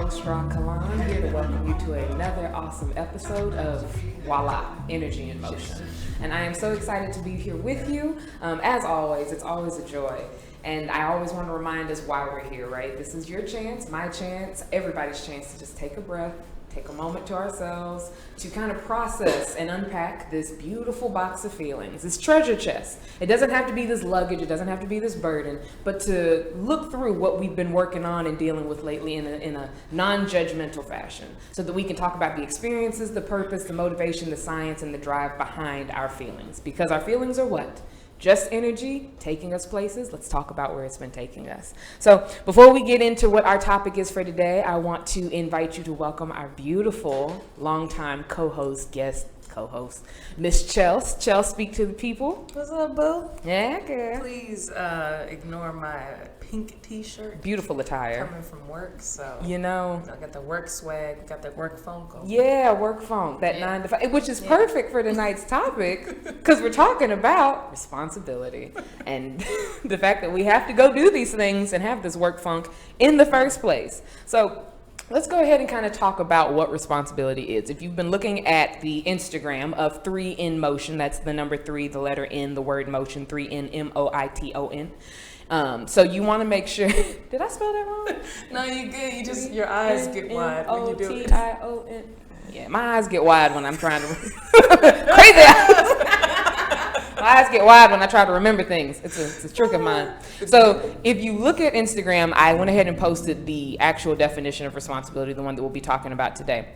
host, Rah Kalon, here to welcome you to another awesome episode of Voila, Energy in Motion. And I am so excited to be here with you. As always, it's always a joy. And I always want to remind us why we're here, right? This is your chance, my chance, everybody's chance to just take a breath, take a moment to ourselves to kind of process and unpack this beautiful box of feelings, this treasure chest. It doesn't have to be this luggage, it doesn't have to be this burden, but to look through what we've been working on and dealing with lately in a non-judgmental fashion so that we can talk about the experiences, the purpose, the motivation, the science, and the drive behind our feelings. Because our feelings are what? Just energy taking us places. Let's talk about where it's been taking us. So before we get into what our topic is for today, I want to invite you to welcome our beautiful, longtime co-host, Miss Chels. Chels, speak to the people. What's up, boo? Yeah, girl. Please ignore my pink t-shirt. Beautiful attire. Coming from work, so. You know. I got the work swag, got the work funk on. Yeah, work funk, that 9 to 5, which is perfect for tonight's topic because we're talking about responsibility and the fact that we have to go do these things and have this work funk in the first place. So let's go ahead and kind of talk about what responsibility is. If you've been looking at the Instagram of 3NMotion, that's the number 3, the letter N, the word motion, 3NMoition. So you want to make sure. Did I spell that wrong? No, you good. You just your eyes get wide when you do it. Motion. Yeah, my eyes get wide when I'm trying to. Crazy eyes. My eyes get wide when I try to remember things. It's a trick of mine. So if you look at Instagram, I went ahead and posted the actual definition of responsibility, the one that we'll be talking about today.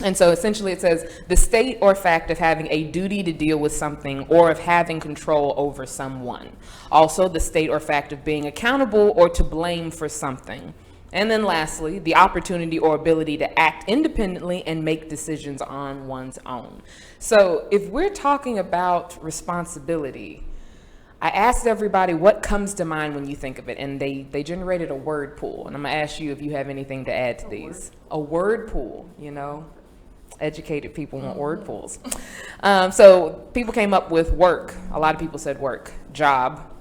And so essentially it says the state or fact of having a duty to deal with something or of having control over someone. Also the state or fact of being accountable or to blame for something. And then lastly, the opportunity or ability to act independently and make decisions on one's own. So if we're talking about responsibility, I asked everybody what comes to mind when you think of it, and they generated a word pool. And I'm gonna ask you if you have anything to add to these. A word pool, you know. Educated people want word pools. So people came up with work. A lot of people said work, job.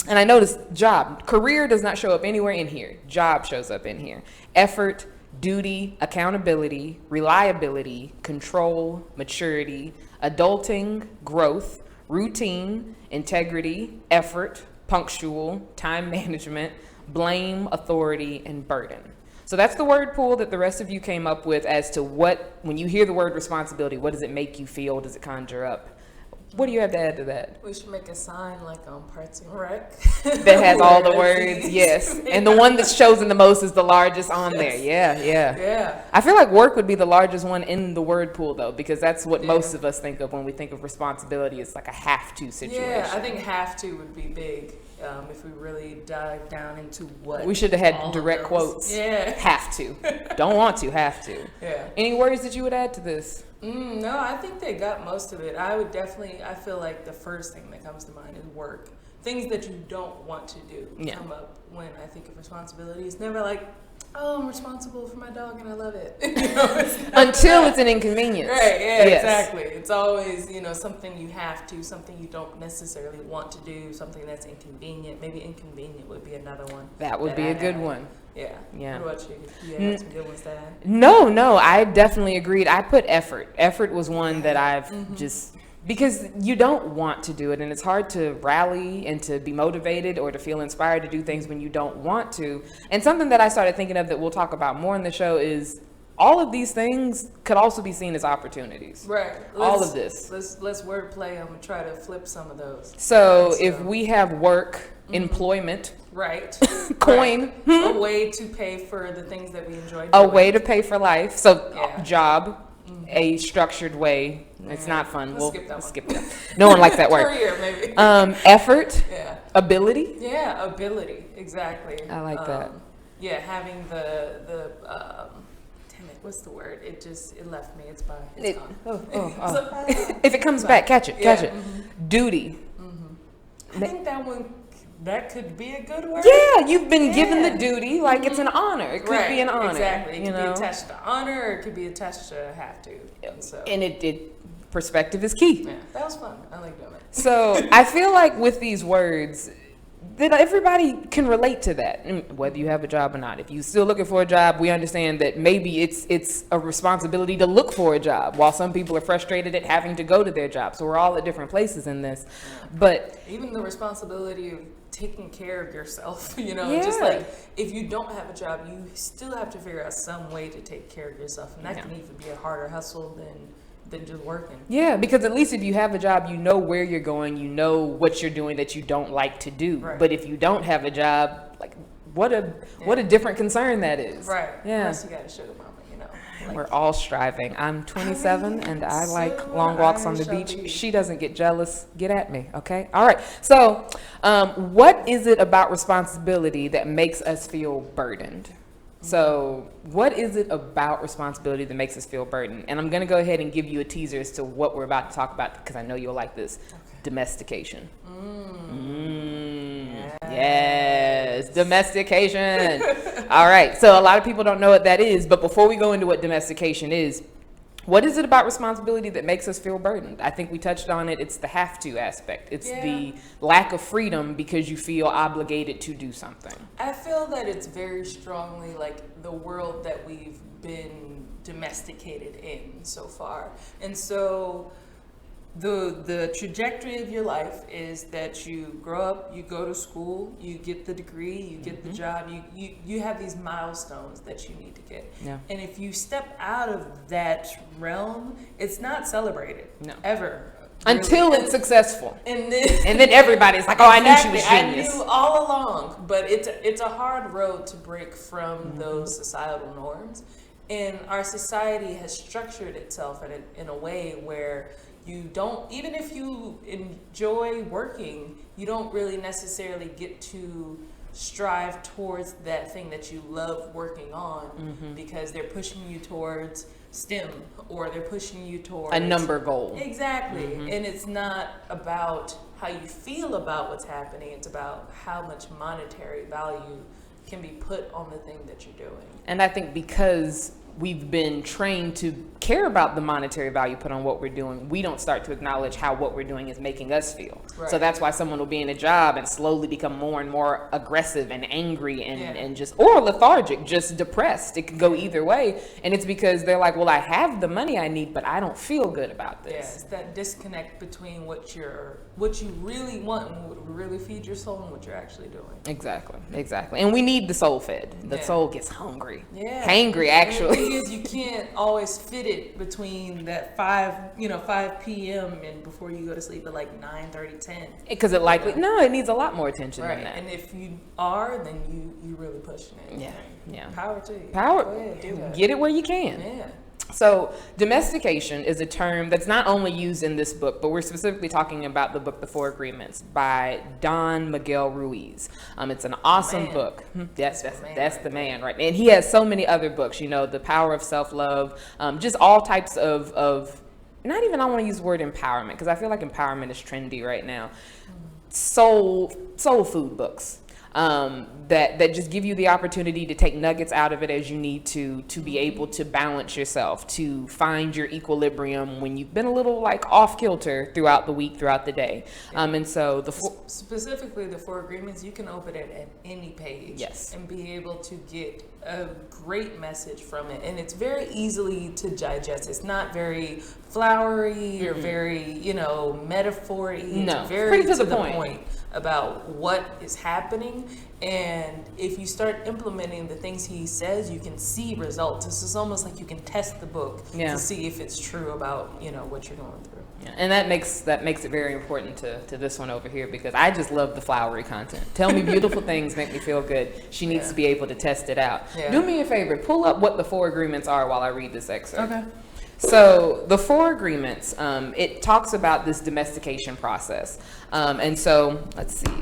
And I noticed job, career does not show up anywhere in here. Job shows up in here. Effort, duty, accountability, reliability, control, maturity, adulting, growth, routine, integrity, effort, punctual, time management, blame, authority, and burden. So that's the word pool that the rest of you came up with as to what, when you hear the word responsibility, what does it make you feel? Does it conjure up? What do you have to add to that? We should make a sign like on Parts and Rec. That has all the words, yes. And the one that's chosen the most is the largest on there. Yeah. I feel like work would be the largest one in the word pool, though, because that's what most of us think of when we think of responsibility. It's like a have-to situation. Yeah, I think have to would be big. If we really dive down into what we should have had direct quotes. Yeah. Have to. Don't want to, have to. Yeah. Any words that you would add to this? No, I think they got most of it. I feel like the first thing that comes to mind is work. Things that you don't want to do come up when I think of responsibility. It's never like, oh, I'm responsible for my dog and I love it. Until it's an inconvenience. Right, yeah, exactly. It's always, something you have to, something you don't necessarily want to do, something that's inconvenient. Maybe inconvenient would be another one. That would be a good one. Yeah. What about you? You had some good ones to add? No, I definitely agreed. I put effort. Effort was one that I've just, because you don't want to do it, and it's hard to rally and to be motivated or to feel inspired to do things when you don't want to. And something that I started thinking of that we'll talk about more in the show is all of these things could also be seen as opportunities. Right. All of this. Let's wordplay and try to flip some of those. So if we have work, employment, right, coin, a way to pay for the things that we enjoy doing. A way to pay for life. So job, a structured way. It's not fun. We'll skip that. No one likes that word. Career, maybe. Effort. Ability. Yeah, ability. Exactly. I like that. Yeah, having the damn it, what's the word? It left me. It's gone. If it comes back, catch it. Duty. I think that could be a good word. Yeah, you've been given the duty, like it's an honor. It could be an honor. Exactly. It could be attached to honor, or it could be attached to have to. And it perspective is key. Yeah, that was fun. I like doing it. So I feel like with these words, that everybody can relate to that, whether you have a job or not. If you're still looking for a job, we understand that maybe it's a responsibility to look for a job, while some people are frustrated at having to go to their job. So we're all at different places in this. But even the responsibility of taking care of yourself, Yeah. just like if you don't have a job, you still have to figure out some way to take care of yourself. And that can even be a harder hustle than just working. Yeah, because at least if you have a job, you know where you're going, you know what you're doing that you don't like to do. Right. But if you don't have a job, like what a different concern that is. Right. Yeah. Plus you got a sugar mama, Like, we're all striving. I'm 27 and I like long walks on the beach. She doesn't get jealous. Get at me, okay? All right. So, what is it about responsibility that makes us feel burdened? So what is it about responsibility that makes us feel burdened? And I'm going to go ahead and give you a teaser as to what we're about to talk about, because I know you'll like this. Okay. Domestication. Yes, domestication. All right. So a lot of people don't know what that is. But before we go into what domestication is, what is it about responsibility that makes us feel burdened? I think we touched on it. It's the have to aspect. It's the lack of freedom because you feel obligated to do something. I feel that it's very strongly like the world that we've been domesticated in so far. And so the trajectory of your life is that you grow up, you go to school, you get the degree, you get the job, you have these milestones that you need to get. Yeah. And if you step out of that realm, it's not celebrated. No. Ever. Until it's successful. And then everybody's like, oh, I knew she was genius. I knew all along. But it's a hard road to break from those societal norms. And our society has structured itself in a way where you don't, even if you enjoy working, you don't really necessarily get to strive towards that thing that you love working on, because they're pushing you towards STEM, or they're pushing you towards a number goal. Exactly. And it's not about how you feel about what's happening. It's about how much monetary value can be put on the thing that you're doing. And I think because we've been trained to care about the monetary value put on what we're doing, we don't start to acknowledge how what we're doing is making us feel. Right. So that's why someone will be in a job and slowly become more and more aggressive and angry and just, or lethargic, just depressed. It can go either way. And it's because they're like, well, I have the money I need, but I don't feel good about this. Yeah, it's that disconnect between what you really want and what really feed your soul and what you're actually doing. Exactly. And we need the soul fed. The soul gets hungry. Yeah. Hangry, actually. The thing is, you can't always fit it between that 5 p.m. and before you go to sleep at like 9:30, 10. Because it needs a lot more attention than that. And if you are, then you really pushing it. Yeah. Power to you. Power. Go ahead, do that. Get it where you can. Yeah. So domestication is a term that's not only used in this book, but we're specifically talking about the book, The Four Agreements by Don Miguel Ruiz. It's an awesome book. That's the man, right? And he has so many other books, The Power of Self-Love, just all types of not even, I want to use the word empowerment, because I feel like empowerment is trendy right now. Soul food books. That just give you the opportunity to take nuggets out of it as you need to be able to balance yourself, to find your equilibrium when you've been a little like off kilter throughout the week, throughout the day. And so specifically the Four Agreements, you can open it at any page and be able to get a great message from it. And it's very easily to digest. It's not very flowery or very, metaphor-y. No, it's very pretty to the point about what is happening. And if you start implementing the things he says, you can see results. This is almost like you can test the book to see if it's true about what you're going through. Yeah. And that makes it very important to this one over here, because I just love the flowery content. Tell me beautiful things, make me feel good. She needs to be able to test it out. Do me a favor, pull up what the Four Agreements are while I read this excerpt. Okay. So the Four Agreements, it talks about this domestication process. And so let's see,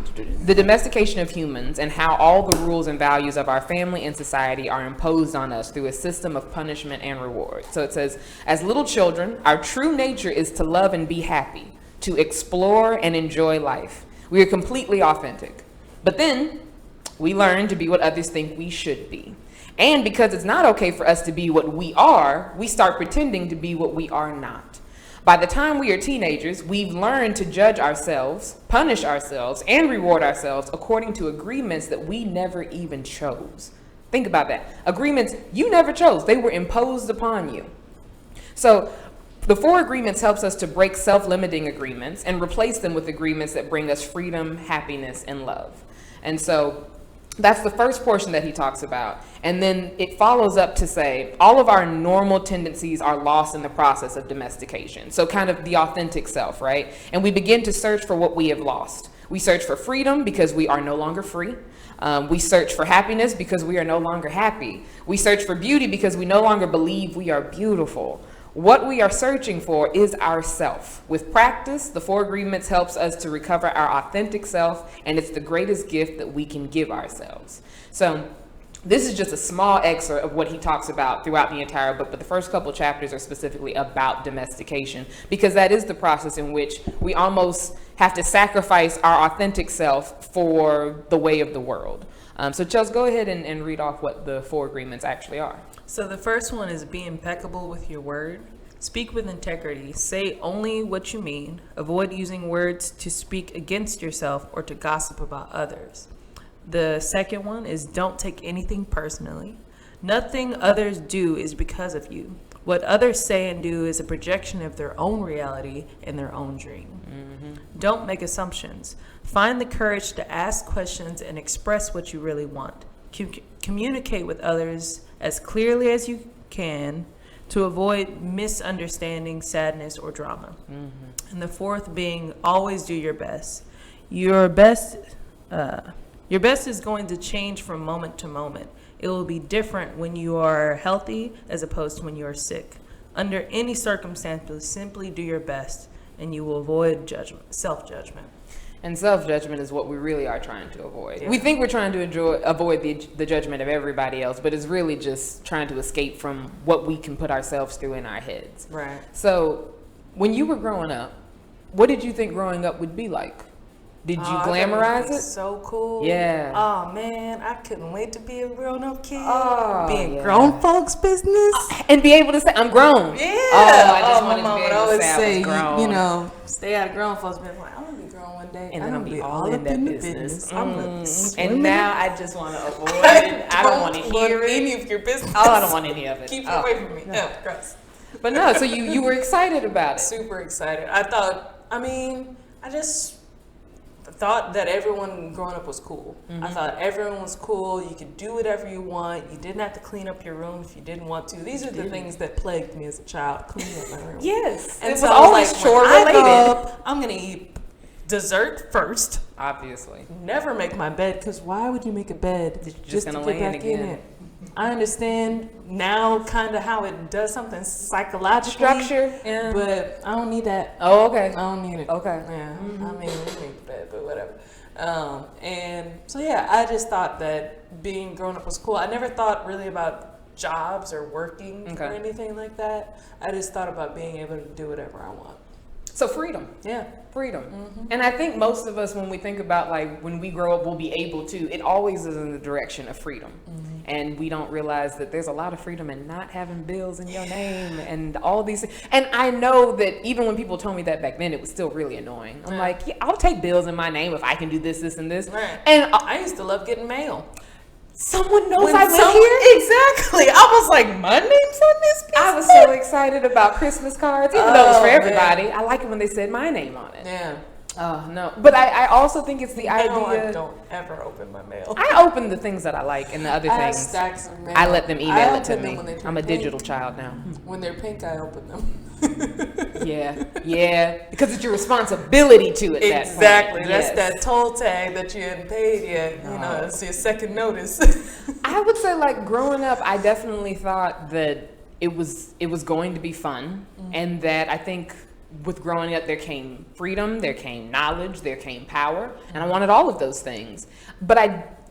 the domestication of humans and how all the rules and values of our family and society are imposed on us through a system of punishment and reward. So it says, as little children, our true nature is to love and be happy, to explore and enjoy life. We are completely authentic. But then we learn to be what others think we should be. And because it's not okay for us to be what we are, we start pretending to be what we are not. By the time we are teenagers, we've learned to judge ourselves, punish ourselves, and reward ourselves according to agreements that we never even chose. Think about that. Agreements you never chose. They were imposed upon you. So the 4 agreements helps us to break self-limiting agreements and replace them with agreements that bring us freedom, happiness, and love. And so that's the first portion that he talks about. And then it follows up to say, all of our normal tendencies are lost in the process of domestication. So kind of the authentic self, right? And we begin to search for what we have lost. We search for freedom because we are no longer free. We search for happiness because we are no longer happy. We search for beauty because we no longer believe we are beautiful. What we are searching for is ourself. With practice, the 4 agreements helps us to recover our authentic self, and it's the greatest gift that we can give ourselves. So this is just a small excerpt of what he talks about throughout the entire book, but the first couple chapters are specifically about domestication, because that is the process in which we almost have to sacrifice our authentic self for the way of the world. So Chelsea, go ahead and read off what the 4 agreements actually are. So the first one is be impeccable with your word. Speak with integrity. Say only what you mean. Avoid using words to speak against yourself or to gossip about others. The second one is don't take anything personally. Nothing others do is because of you. What others say and do is a projection of their own reality and their own dream. Don't make assumptions. Find the courage to ask questions and express what you really want. Communicate with others as clearly as you can to avoid misunderstanding, sadness, or drama. And the fourth being always do your best. Your best is going to change from moment to moment. It will be different when you are healthy as opposed to when you are sick. Under any circumstances, simply do your best and you will avoid self-judgment. And self-judgment is what we really are trying to avoid. Yeah. We think we're trying to avoid the judgment of everybody else, but it's really just trying to escape from what we can put ourselves through in our heads. Right. So when you were growing up, what did you think growing up would be like? Did you glamorize it? So cool. Yeah. Oh man, I couldn't wait to be a grown-up kid. Oh, Being yeah. grown folks' business. And be able to say, I'm grown. Yeah. Oh, I just wanted my to be mom would able to always say I say, was grown. you know, stay out of grown folks' business. Like, I'm gonna be grown one day, And then I'm I'll gonna be all in up that the business. I'm gonna swim And in now it. I just want to avoid it. I don't want to hear want it. any of your business. Oh, I don't want any of it. Keep it Oh. away from me. No, gross. But no, so you were excited about it. Super excited. I just thought that everyone growing up was cool. I thought everyone was cool. You could do whatever you want. You didn't have to clean up your room if you didn't want to. These are the things that plagued me as a child, cleaning up my room. Yes. And it so was I was always like, chore when I related. grow up, I'm going to eat dessert first. Obviously. Never make my bed, because why would you make a bed just to gonna get lay in back in again. it? I understand now kind of how it does something psychologically. Structure. Yeah. But I don't need that. Oh, okay. I don't need it. Okay. Yeah. I mean, we need the bed, but whatever. And so, yeah, I just thought that being grown up was cool. I never thought really about jobs or working or anything like that. I just thought about being able to do whatever I want. So freedom. Yeah. Freedom. And I think most of us, when we think about like when we grow up, we'll be able to, it always is in the direction of freedom. And we don't realize that there's a lot of freedom in not having bills in your name and all these things. And I know that even when people told me that back then, it was still really annoying. I'm like, yeah, I'll take bills in my name if I can do this, this, and this. Right. And I used to love getting mail. someone knows When I live someone- here. Exactly. I was like, my name's on this piece. I was so excited about Christmas cards, even though it was for Oh, everybody. man. I like it when they said my name on it. Yeah. Oh, no. But I also think it's the No, idea. I don't ever open my mail. I open the things that I like and the other I have things. stacks of mail. I let them I email it to open them me. when they turn I'm a pink. digital child now. When they're pink, I open them. Yeah. Because it's your responsibility to at that Exactly. point. That's Yes. that toll tag that you hadn't paid yet. You know, it's your second notice. I would say, like, growing up, I definitely thought that it was going to be fun, and that I think with growing up there came freedom, there came knowledge, there came power, and I wanted all of those things. But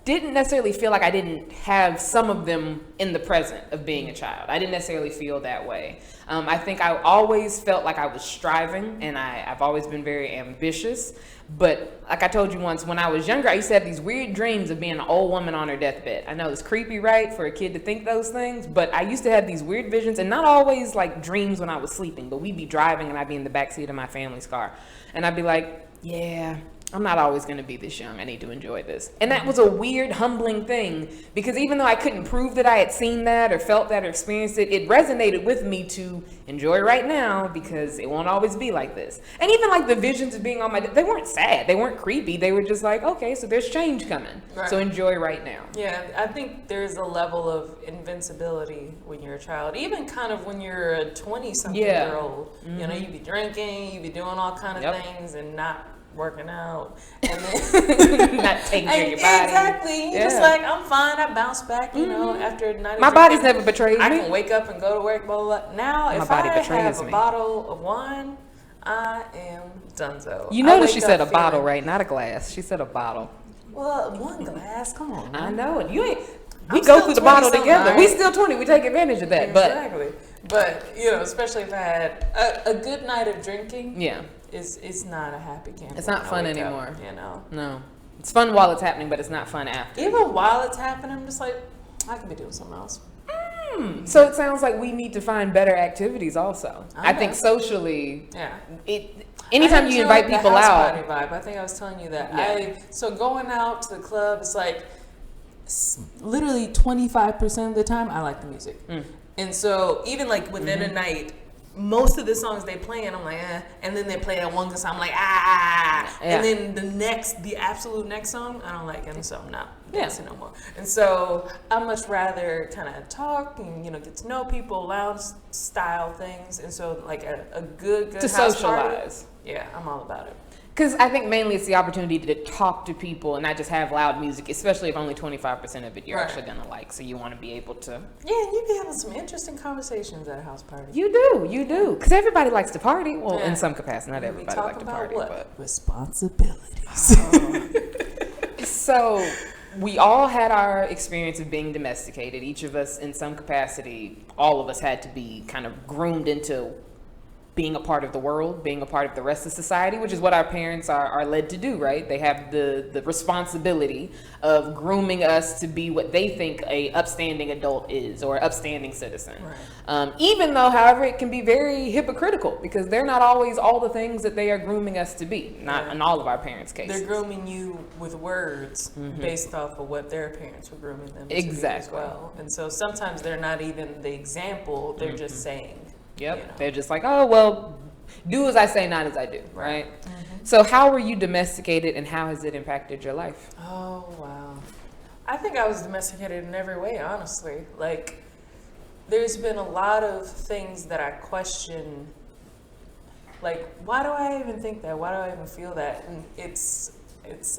didn't necessarily feel like I didn't have some of them in the present of being a child. I didn't necessarily feel that way. I think I always felt like I was striving, and I've always been very ambitious. But like I told you once, when I was younger, I used to have these weird dreams of being an old woman on her deathbed. I know it's creepy, right, for a kid to think those things, but I used to have these weird visions, and not always like dreams when I was sleeping, but we'd be driving and I'd be in the backseat of my family's car. And I'd be like, yeah, I'm not always going to be this young. I need to enjoy this. And that was a weird, humbling thing, because even though I couldn't prove that I had seen that or felt that or experienced it, it resonated with me to enjoy right now, because it won't always be like this. And even like the visions of being on my, they weren't sad. They weren't creepy. They were just like, okay, so there's change coming. Right. So enjoy right now. Yeah, I think there's a level of invincibility when you're a child, even kind of when you're a 20-something-year-old. You know, you be drinking, you be doing all kind of things and not working out, and then not taking care of your body. Exactly. You're just like, I'm fine. I bounce back. You know, after 90. My body's never betrayed me. I can wake up and go to work. Blah blah blah. Now, if I have a bottle of wine, I am donezo. You notice she said a bottle, right? Not a glass. She said a bottle. Well, one glass. Come on. I know it. You ain't. We go through the bottle together. Right? We still 20. We take advantage of that. Exactly. But you know, especially if I had a good night of drinking. Yeah. It's not a happy camp. It's not fun anymore. Up, you know. No. It's fun while it's happening, but it's not fun after. Even while it's happening, I'm just like, I could be doing something else. So it sounds like we need to find better activities also. I think socially, anytime you invite people out. Party vibe. I think I was telling you that. So going out to the club, it's like literally 25% of the time I like the music. And so even like within a night, most of the songs they play, and I'm like, and then they play that one song, I'm like, and then the absolute next song, I don't like, and so I'm not dancing no more. And so I much rather kind of talk and, you know, get to know people, lounge style things, and so like a good to house socialize. Party, I'm all about it. Because I think mainly it's the opportunity to talk to people and not just have loud music, especially if only 25% of it you're actually going to like. So you want to be able to... Yeah, you be having some interesting conversations at a house party. You do. Because everybody likes to party. Well, in some capacity, not everybody likes to party. But responsibilities. So we all had our experience of being domesticated. Each of us in some capacity, all of us had to be kind of groomed into being a part of the world, being a part of the rest of society, which is what our parents are led to do, right? They have the responsibility of grooming us to be what they think a upstanding adult is, or upstanding citizen. Right. Even though, however, it can be very hypocritical, because they're not always all the things that they are grooming us to be, not in all of our parents' cases. They're grooming you with words based off of what their parents were grooming them to be as well. And so sometimes they're not even the example, they're just saying. Yep. You know. They're just like, oh, well, do as I say, not as I do, right? So how were you domesticated, and how has it impacted your life? Oh, wow. I think I was domesticated in every way, honestly. Like, there's been a lot of things that I question. Like, why do I even think that? Why do I even feel that? And it's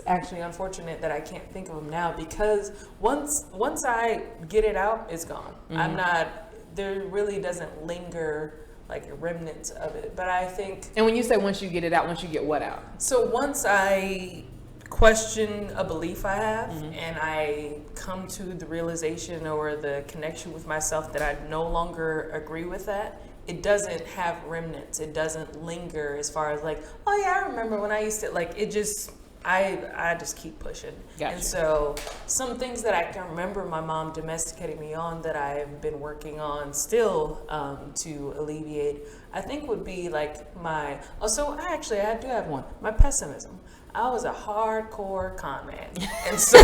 actually unfortunate that I can't think of them now, because once I get it out, it's gone. There really doesn't linger like a remnant of it, but I think... And when you say once you get it out, once you get what out? So once I question a belief I have, and I come to the realization or the connection with myself that I no longer agree with that, it doesn't have remnants. It doesn't linger as far as like, oh yeah, I remember when I used to, like, it just... I just keep pushing. Gotcha. And so some things that I can remember my mom domesticating me on that I've been working on still to alleviate, I think would be like I do have one, my pessimism. I was a hardcore con man. And so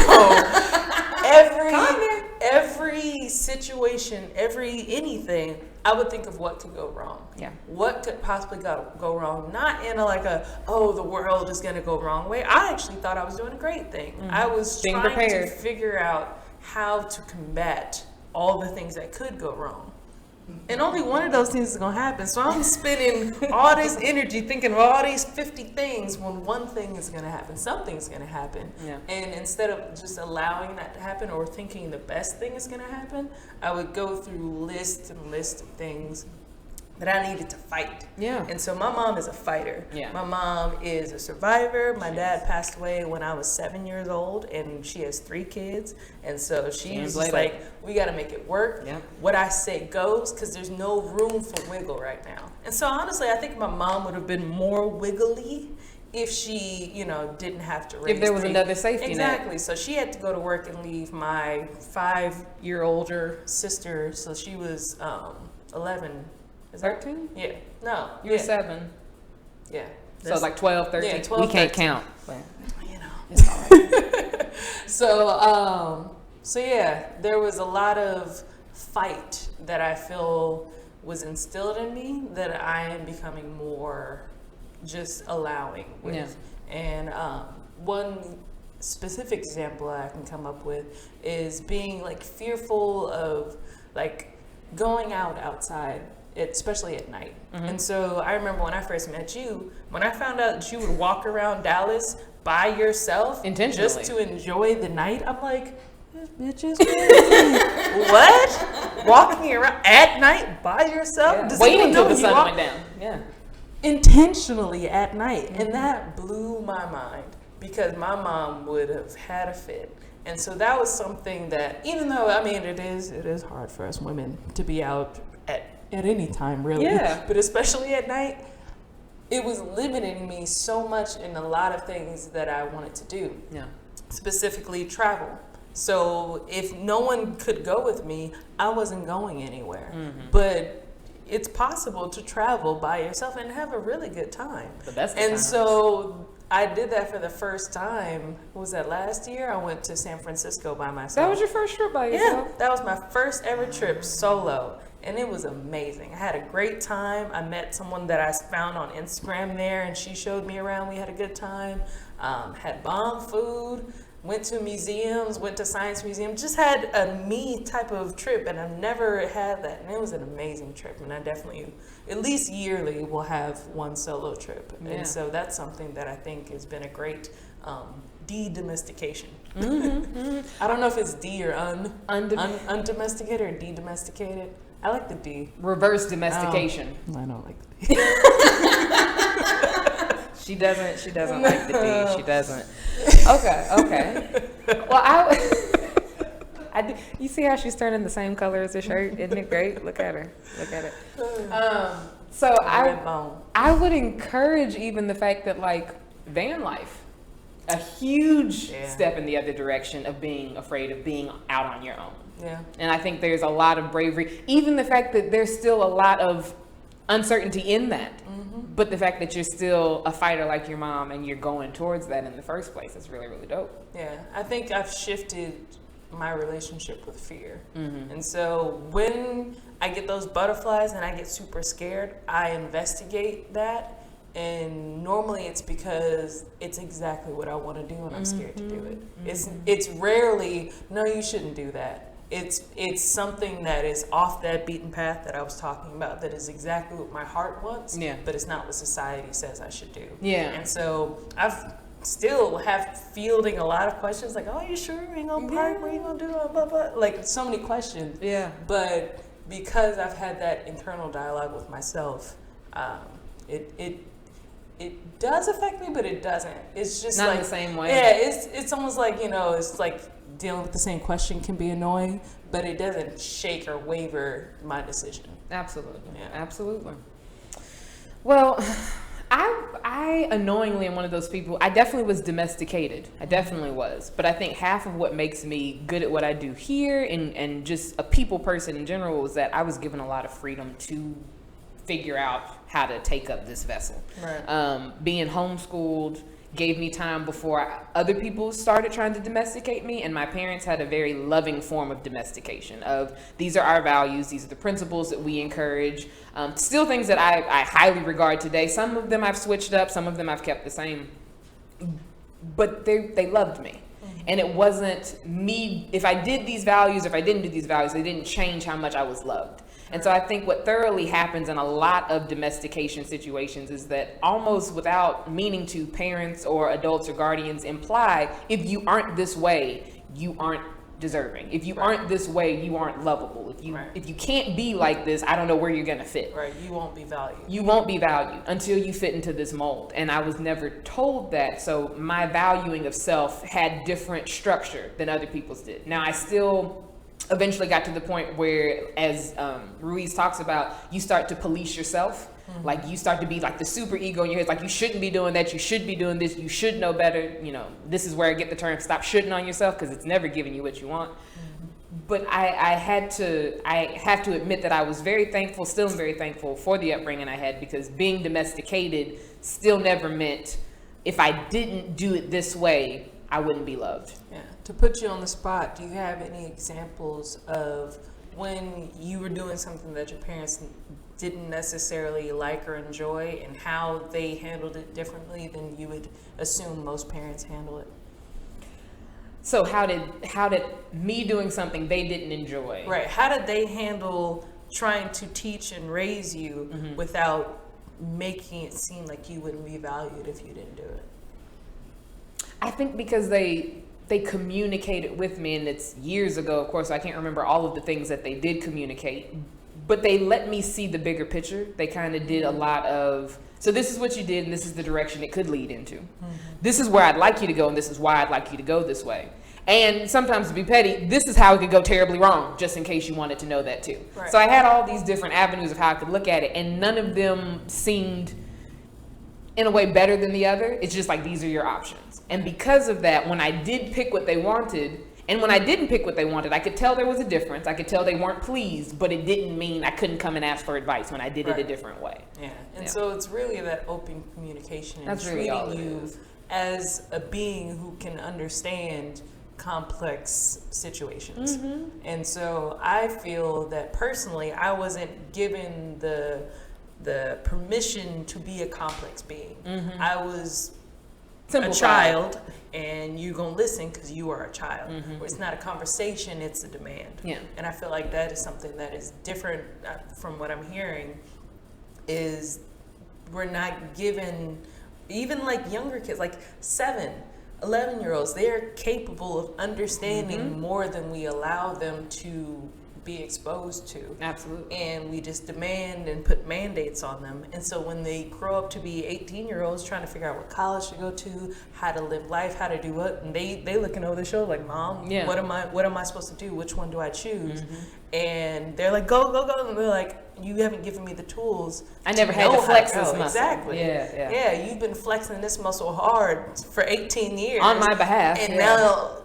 every situation, anything, I would think of what could go wrong. Yeah. What could possibly go wrong? Not in the world is going to go wrong way. I actually thought I was doing a great thing. I was trying to figure out how to combat all the things that could go wrong. And only one of those things is going to happen. So I'm spending all this energy thinking of all these 50 things when one thing is going to happen. Something's going to happen. Yeah. And instead of just allowing that to happen or thinking the best thing is going to happen, I would go through list and list of things that I needed to fight. Yeah. And so my mom is a fighter. Yeah. My mom is a survivor. My dad passed away when I was 7 years old, and she has 3 kids. And so she's just like, we got to make it work. Yeah. What I say goes, because there's no room for wiggle right now. And so honestly, I think my mom would have been more wiggly if she, you know, didn't have to raise if there was another safety net. Exactly. So she had to go to work and leave my 5-year older sister. So she was 11. Is 13? Yeah. No. You were 7. Yeah. So like 12, 13. Yeah, 12, we can't 13. count. But, you know. It's all right. So yeah, there was a lot of fight that I feel was instilled in me that I am becoming more just allowing with. Yeah. And one specific example I can come up with is being like fearful of like going outside, especially at night. Mm-hmm. And so I remember when I first met you, when I found out that you would walk around Dallas by yourself just to enjoy the night, I'm like, this bitch is crazy. What? Walking around at night by yourself? Yeah. Waiting until the sun went down. Yeah. Intentionally at night. And that blew my mind because my mom would have had a fit. And so that was something that, even though, I mean, it is hard for us women to be out at any time, really. Yeah. But especially at night, it was limiting me so much in a lot of things that I wanted to do. Yeah. Specifically travel. So if no one could go with me, I wasn't going anywhere. Mm-hmm. But it's possible to travel by yourself and have a really good time. The best of and times. So I did that for the first time. Was that last year? I went to San Francisco by myself. That was your first trip by yourself? Yeah, that was my first ever trip solo. And it was amazing. I had a great time. I met someone that I found on Instagram there, and she showed me around. We had a good time. Had bomb food. Went to museums, went to science museum, just had a me type of trip, and I've never had that, and it was an amazing trip, and I definitely, at least yearly, will have one solo trip, Yeah. and so that's something that I think has been a great de-domestication. Mm-hmm. I don't know if it's D or undomesticated or de-domesticated. I like the D. Reverse domestication. I don't like the D. She doesn't like the D. She doesn't. Okay. Well, you see how she's turning the same color as the shirt? Isn't it great? Look at her. Look at it. So I would encourage even the fact that like van life, a huge step in the other direction of being afraid of being out on your own. Yeah. And I think there's a lot of bravery, even the fact that there's still a lot of uncertainty in that. Mm-hmm. But the fact that you're still a fighter like your mom and you're going towards that in the first place is really, really dope. Yeah, I think I've shifted my relationship with fear. Mm-hmm. And so when I get those butterflies and I get super scared, I investigate that. And normally it's because it's exactly what I want to do and I'm scared to do it. Mm-hmm. It's rarely, no, you shouldn't do that. It's something that is off that beaten path that I was talking about, that is exactly what my heart wants, but it's not what society says I should do. Yeah. And so I've still have fielding a lot of questions like, oh, you sure you ain't gonna park? What are you gonna do? Blah, blah. Like so many questions. Yeah. But because I've had that internal dialogue with myself, it does affect me, but it doesn't. It's just not like in the same way. Yeah, it's almost like, it's like dealing with the same question can be annoying, but it doesn't shake or waver my decision. Absolutely. Yeah. Absolutely. Well, I annoyingly am one of those people. I definitely was domesticated. I definitely was. But I think half of what makes me good at what I do here and just a people person in general is that I was given a lot of freedom to figure out how to take up this vessel. Right. Being homeschooled gave me time before other people started trying to domesticate me, and my parents had a very loving form of domestication of these are our values, these are the principles that we encourage, still things that I highly regard today. Some of them I've switched up, some of them I've kept the same, but they loved me. Mm-hmm. And it wasn't me, if I did these values, if I didn't do these values, they didn't change how much I was loved. And so I think what thoroughly happens in a lot of domestication situations is that almost without meaning to, parents or adults or guardians imply if you aren't this way, you aren't deserving. If you aren't this way, you aren't lovable. If you can't be like this, I don't know where you're gonna fit. Right, you won't be valued. You won't be valued until you fit into this mold. And I was never told that, so my valuing of self had different structure than other people's did. Now, I still eventually got to the point where, as Ruiz talks about, you start to police yourself. Like, you start to be like the super ego in your head. Like, you shouldn't be doing that. You should be doing this. You should know better. You know, this is where I get the term stop shitting on yourself, because it's never giving you what you want. But I have to admit that I was very thankful, still am very thankful for the upbringing I had, because being domesticated still never meant if I didn't do it this way, I wouldn't be loved. Yeah. To put you on the spot, do you have any examples of when you were doing something that your parents didn't necessarily like or enjoy, and how they handled it differently than you would assume most parents handle it? So how did me doing something they didn't enjoy? Right. How did they handle trying to teach and raise you without making it seem like you wouldn't be valued if you didn't do it? I think because they communicated with me, and it's years ago, of course, so I can't remember all of the things that they did communicate, but they let me see the bigger picture. They kind of did a lot of, so this is what you did, and this is the direction it could lead into. This is where I'd like you to go, and this is why I'd like you to go this way. And sometimes, to be petty, this is how it could go terribly wrong, just in case you wanted to know that too. Right. So I had all these different avenues of how I could look at it, and none of them seemed in a way better than the other. It's just like, these are your options. And because of that, when I did pick what they wanted, and when I didn't pick what they wanted, I could tell there was a difference. I could tell they weren't pleased, but it didn't mean I couldn't come and ask for advice when I did it a different way. Yeah. And so it's really that open communication and treating you as a being who can understand complex situations. And so I feel that personally, I wasn't given the permission to be a complex being. I was a child, and you're gonna listen because you are a child. It's not a conversation, it's a demand. And I feel like that is something that is different from what I'm hearing, is we're not given, even like younger kids, like 7-11-year-olds, they're capable of understanding more than we allow them to be exposed to. Absolutely. And we just demand and put mandates on them. And so when they grow up to be 18-year-olds trying to figure out what college to go to, how to live life, how to do what, and they looking over their shoulder like, Mom, what am I supposed to do? Which one do I choose? And they're like, go. And they're like, you haven't given me the tools. I never had to flex this muscle. Exactly. Yeah, you've been flexing this muscle hard for 18 years. On my behalf. And now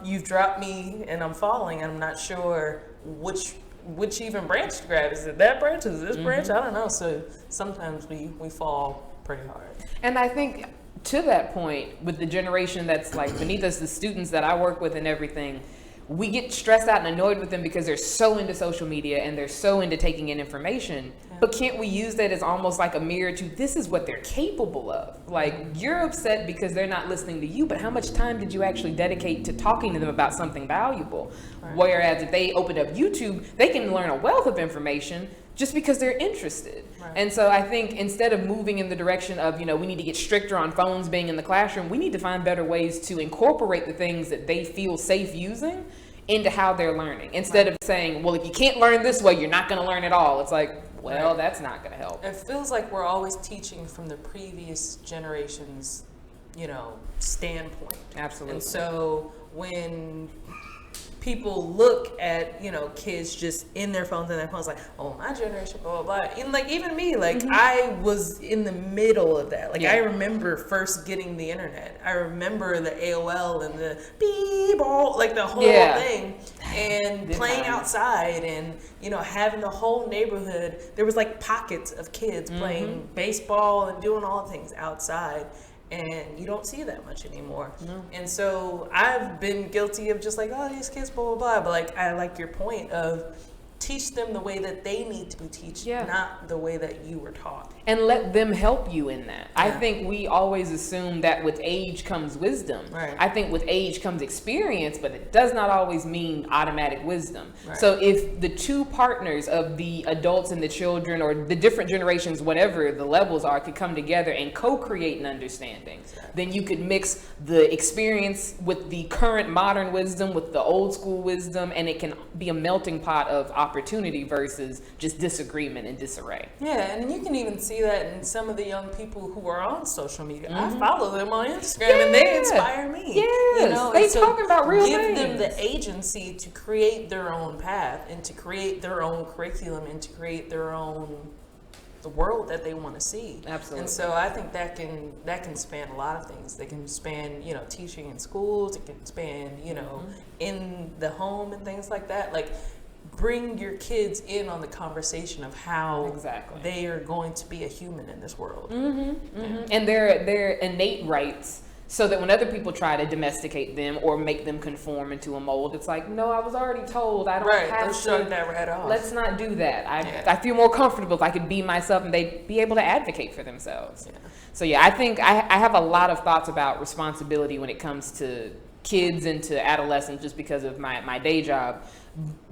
you've dropped me and I'm falling. I'm not sure which even branch to grab. Is it that branch? Is it this branch? I don't know. So sometimes we fall pretty hard. And I think to that point, with the generation that's like beneath us, the students that I work with and everything, we get stressed out and annoyed with them because they're so into social media and they're so into taking in information. But can't we use that as almost like a mirror to, this is what they're capable of? Like, you're upset because they're not listening to you, but how much time did you actually dedicate to talking to them about something valuable? Whereas if they open up YouTube, they can learn a wealth of information just because they're interested. And so I think instead of moving in the direction of, we need to get stricter on phones being in the classroom, we need to find better ways to incorporate the things that they feel safe using into how they're learning. Instead of saying, well, if you can't learn this way, you're not going to learn at all. It's like, well, that's not going to help. It feels like we're always teaching from the previous generation's, standpoint. Absolutely. And so when people look at, kids just in their phones like, oh, my generation, blah, blah, blah. And like, even me, like I was in the middle of that. Like I remember first getting the internet. I remember the AOL and the beep, like the whole thing, and playing outside and, having the whole neighborhood. There was like pockets of kids playing baseball and doing all the things outside. And you don't see that much anymore. And so I've been guilty of just like, oh, these kids, blah, blah, blah. But like, I like your point of teach them the way that they need to be taught, not the way that you were taught. And let them help you in that. I think we always assume that with age comes wisdom. Right. I think with age comes experience, but it does not always mean automatic wisdom. Right. So if the two partners of the adults and the children, or the different generations, whatever the levels are, could come together and co-create an understanding, then you could mix the experience with the current modern wisdom, with the old school wisdom, and it can be a melting pot of opportunity versus just disagreement and disarray. Yeah, and you can even see that in some of the young people who are on social media. I follow them on Instagram, and they inspire me. Yes, you know, they talking about real give things. them the agency to create their own path, and to create their own curriculum, and to create their own the world that they want to see. Absolutely. And so I think that can span a lot of things. They can span, you know, teaching in schools. It can span, you know, in the home and things like that. Like, bring your kids in on the conversation of how they are going to be a human in this world. And their innate rights, so that when other people try to domesticate them or make them conform into a mold, it's like, no, I was already told I don't have to. Shut that right off. Let's not do that. I feel more comfortable if I could be myself and they'd be able to advocate for themselves. So yeah, I think I have a lot of thoughts about responsibility when it comes to kids and to adolescents, just because of my day job.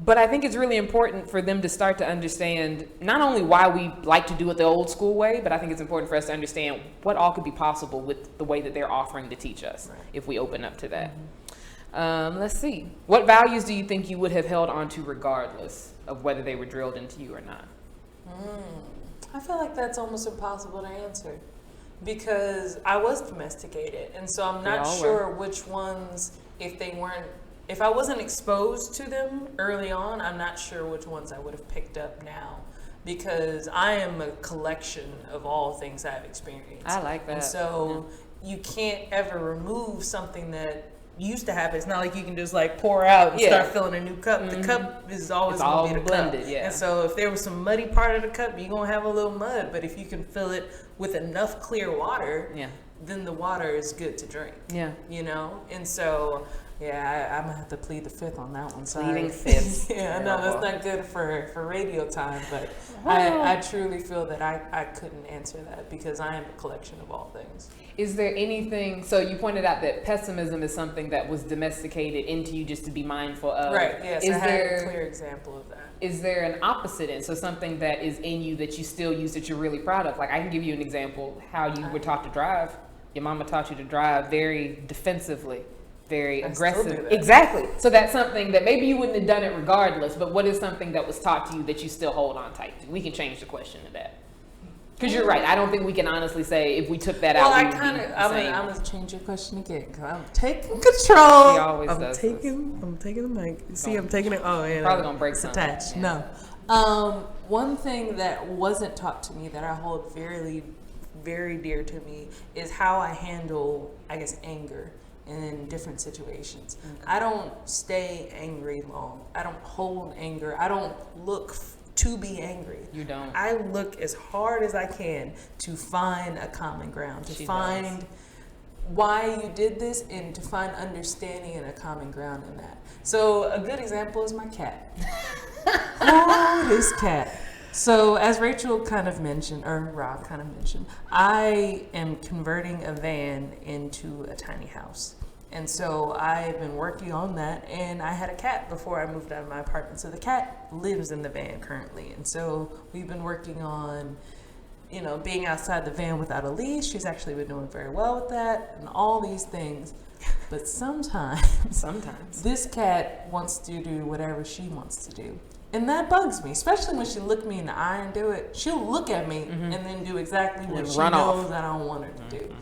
But I think it's really important for them to start to understand not only why we like to do it the old school way, but I think it's important for us to understand what all could be possible with the way that they're offering to teach us if we open up to that. Let's see. What values do you think you would have held on to regardless of whether they were drilled into you or not? I feel like that's almost impossible to answer, because I was domesticated, and so I'm not sure which ones, if I wasn't exposed to them early on, I'm not sure which ones I would have picked up now, because I am a collection of all things I've experienced. I like that. And so you can't ever remove something that used to happen. It's not like you can just like pour out and start filling a new cup. The cup is always going to be the blended, cup. And so if there was some muddy part of the cup, you're going to have a little mud. But if you can fill it with enough clear water, then the water is good to drink. You know? And so... yeah, I'm gonna have to plead the fifth on that one. Pleading fifth. I know that's not good for radio time, but I truly feel that I couldn't answer that, because I am a collection of all things. Is there anything, so you pointed out that pessimism is something that was domesticated into you just to be mindful of. Right, yes, I had a clear example of that. Is there an opposite in, so something that is in you that you still use that you're really proud of? Like, I can give you an example, how you were taught to drive. Your mama taught you to drive very defensively. Very aggressive. Exactly. So that's something that maybe you wouldn't have done it regardless, but what is something that was taught to you that you still hold on tight to? We can change the question to that. Because you're right. I don't think we can honestly say if we took that out. I'm going to change your question again, because I'm taking control. He always I'm does taking the mic. See, I'm taking it. Oh, yeah. Probably going to break it's something. Attached. Yeah. No. One thing that wasn't taught to me that I hold very, very dear to me is how I handle, I guess, anger in different situations. I don't stay angry long. I don't hold anger. I don't look to be angry. You don't. I look as hard as I can to find a common ground, to find why you did this, and to find understanding and a common ground in that. So a good example is my cat. Oh, this cat. So as Rachel kind of mentioned, or Rah kind of mentioned, I am converting a van into a tiny house. And so I've been working on that, and I had a cat before I moved out of my apartment. So the cat lives in the van currently. And so we've been working on, you know, being outside the van without a leash. She's actually been doing very well with that and all these things. But sometimes this cat wants to do whatever she wants to do. And that bugs me, especially when she look me in the eye and do it. She'll look at me and then do exactly what she knows I don't want her to do.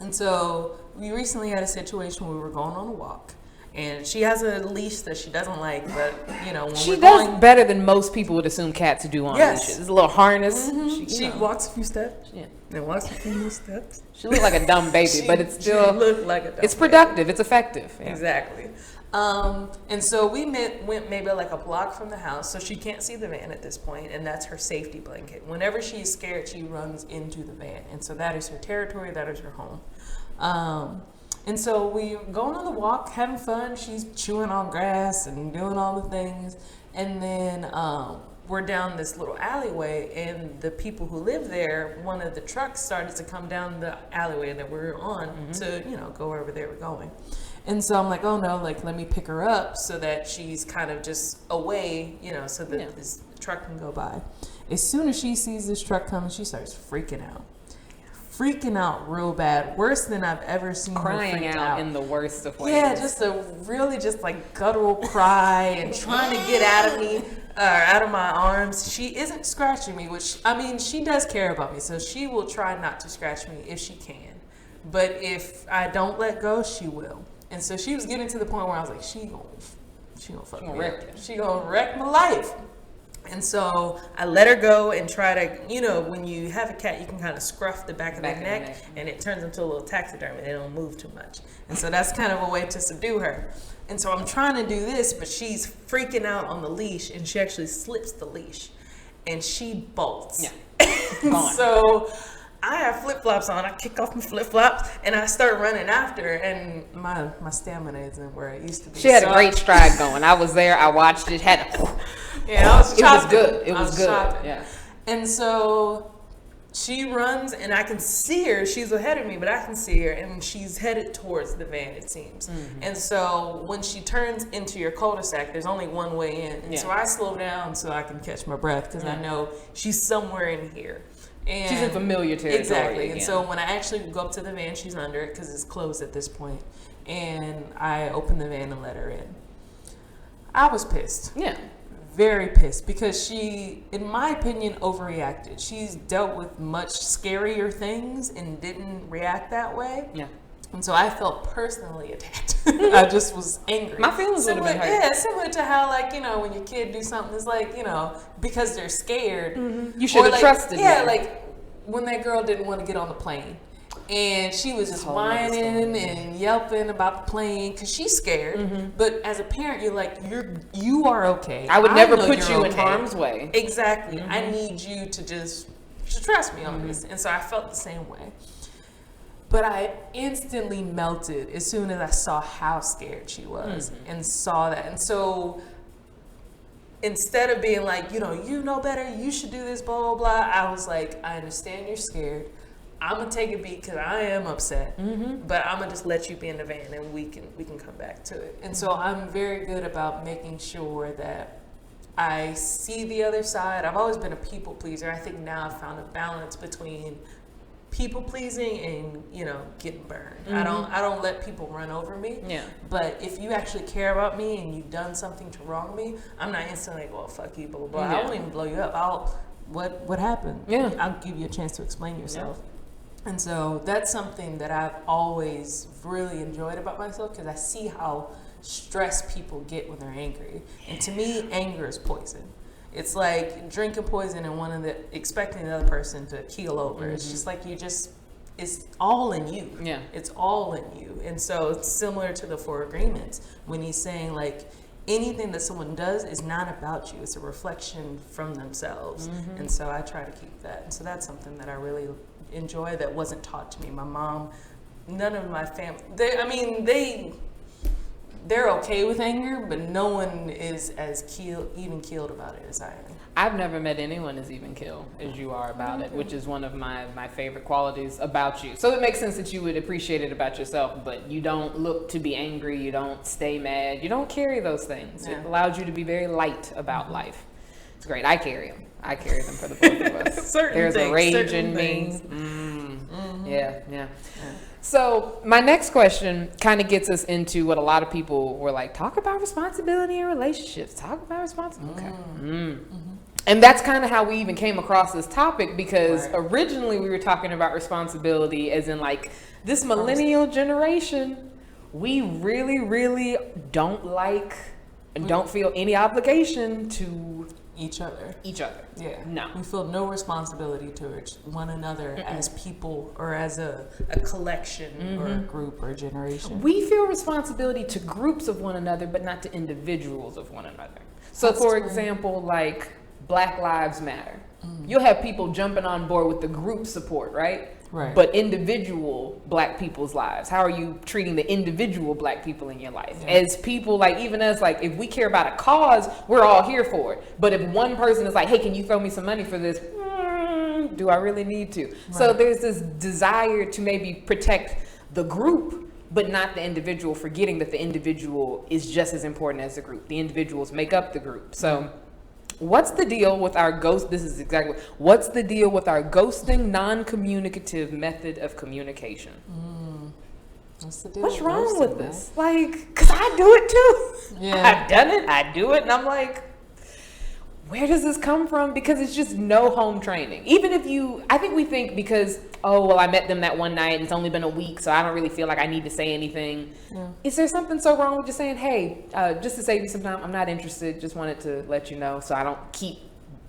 And so we recently had a situation where we were going on a walk, and she has a leash that she doesn't like, but you know, when she does better than most people would assume cats do on leashes. It's a little harness. She walks a few steps. And walks a few more steps. She looks like a dumb baby, but it's still she look like a dumb it's productive. Baby. It's effective. Exactly. And so we went maybe like a block from the house, so she can't see the van at this point, and that's her safety blanket. Whenever she's scared, she runs into the van, and so that is her territory, that is her home. And so we going on the walk, having fun. She's chewing on grass and doing all the things, And then we're down this little alleyway, and the people who live there, one of the trucks started to come down the alleyway that we were on to, you know, go wherever they were going. And so I'm like, oh no, like, let me pick her up so that she's kind of just away, you know, so that this truck can go by. As soon as she sees this truck coming, she starts freaking out. Freaking out real bad, worse than I've ever seen her Crying freaked out in the worst of ways. Yeah, just a really just like guttural cry and trying to get out of me, out of my arms. She isn't scratching me, which, I mean, she does care about me, so she will try not to scratch me if she can. But if I don't let go, she will. And so she was getting to the point where I was like, she gonna fuck me up. She gonna wreck my life. And so I let her go and try to, you know, when you have a cat, you can kind of scruff the back of their neck, and it turns into a little taxidermy. They don't move too much. And so that's kind of a way to subdue her. And so I'm trying to do this, but she's freaking out on the leash, and she actually slips the leash, and she bolts. Yeah. So I have flip-flops on. I kick off my flip-flops, and I start running after her, and my stamina isn't where it used to be. She had a great stride going. I was there. I watched it. Yeah, it was good. It was good. Chopping. Yeah. And so she runs, and I can see her. She's ahead of me, but I can see her, and she's headed towards the van, it seems. And so when she turns into your cul-de-sac, there's only one way in. And so I slow down so I can catch my breath, because I know she's somewhere in here. And she's in familiar territory. Exactly. And so when I actually go up to the van, she's under it because it's closed at this point. And I open the van and let her in. I was pissed. Yeah. Very pissed, because she, in my opinion, overreacted. She's dealt with much scarier things and didn't react that way. Yeah. And so I felt personally attacked. I just was angry. My feelings would have been hurt. Yeah, similar to how, like, you know, when your kid do something, it's like, you know, because they're scared. You should have trusted them. Yeah, like when that girl didn't want to get on the plane. And she was just whining and yelping about the plane because she's scared. But as a parent, you're like, you are okay. I would never put you in harm's way. Exactly. I need you to just trust me on this. And so I felt the same way. But I instantly melted as soon as I saw how scared she was and saw that. And so instead of being like, you know better, you should do this, blah, blah, blah, I was like, I understand you're scared. I'm gonna take a beat because I am upset, but I'm gonna just let you be in the van and we can come back to it. And so I'm very good about making sure that I see the other side. I've always been a people pleaser. I think now I've found a balance between people pleasing and, you know, getting burned. I don't let people run over me. Yeah. But if you actually care about me and you've done something to wrong me, I'm not instantly like, well, fuck you, blah blah blah. I won't even blow you up. What happened? Yeah. I'll give you a chance to explain yourself. Yeah. And so that's something that I've always really enjoyed about myself, because I see how stressed people get when they're angry. And to me, anger is poison. It's like drinking poison and expecting the other person to keel over. It's just like it's all in you. Yeah. It's all in you. And so it's similar to the 4 agreements when he's saying, like, anything that someone does is not about you. It's a reflection from themselves. And so I try to keep that. And so that's something that I really enjoy that wasn't taught to me. My mom, none of my family, they're okay with anger, but no one is as even keeled about it as I am. I've never met anyone as even keeled as you are about it, which is one of my favorite qualities about you. So it makes sense that you would appreciate it about yourself, but you don't look to be angry, you don't stay mad, you don't carry those things. Yeah. It allows you to be very light about life. It's great. I carry them. I carry them for the both of us. There's a rage in me. Yeah. So my next question kind of gets us into what a lot of people were like, talk about responsibility in relationships. Talk about responsibility. Okay. And that's kind of how we even came across this topic, because originally we were talking about responsibility as in, like, this millennial generation, we really, really don't like and don't feel any obligation to each other. Yeah. No. We feel no responsibility towards one another as people, or as a collection or a group or a generation. We feel responsibility to groups of one another, but not to individuals of one another. So for example, like Black Lives Matter. You'll have people jumping on board with the group support, right? Right. but individual Black people's lives. How are you treating the individual Black people in your life? Yeah. As people, like even us, like if we care about a cause, we're all here for it. But if one person is like, hey, can you throw me some money for this? Do I really need to? Right. So there's this desire to maybe protect the group, but not the individual, forgetting that the individual is just as important as the group. The individuals make up the group. So what's the deal with our what's the deal with our ghosting, non-communicative method of communication? What's the deal? What's wrong with this? Like, cause I do it too. Yeah. I've done it, I do it, and I'm like, where does this come from? Because it's just no home training. Even if I think we think because, oh, well, I met them that one night and it's only been a week, so I don't really feel like I need to say anything. Yeah. Is there something so wrong with just saying, hey, just to save you some time, I'm not interested, just wanted to let you know so I don't keep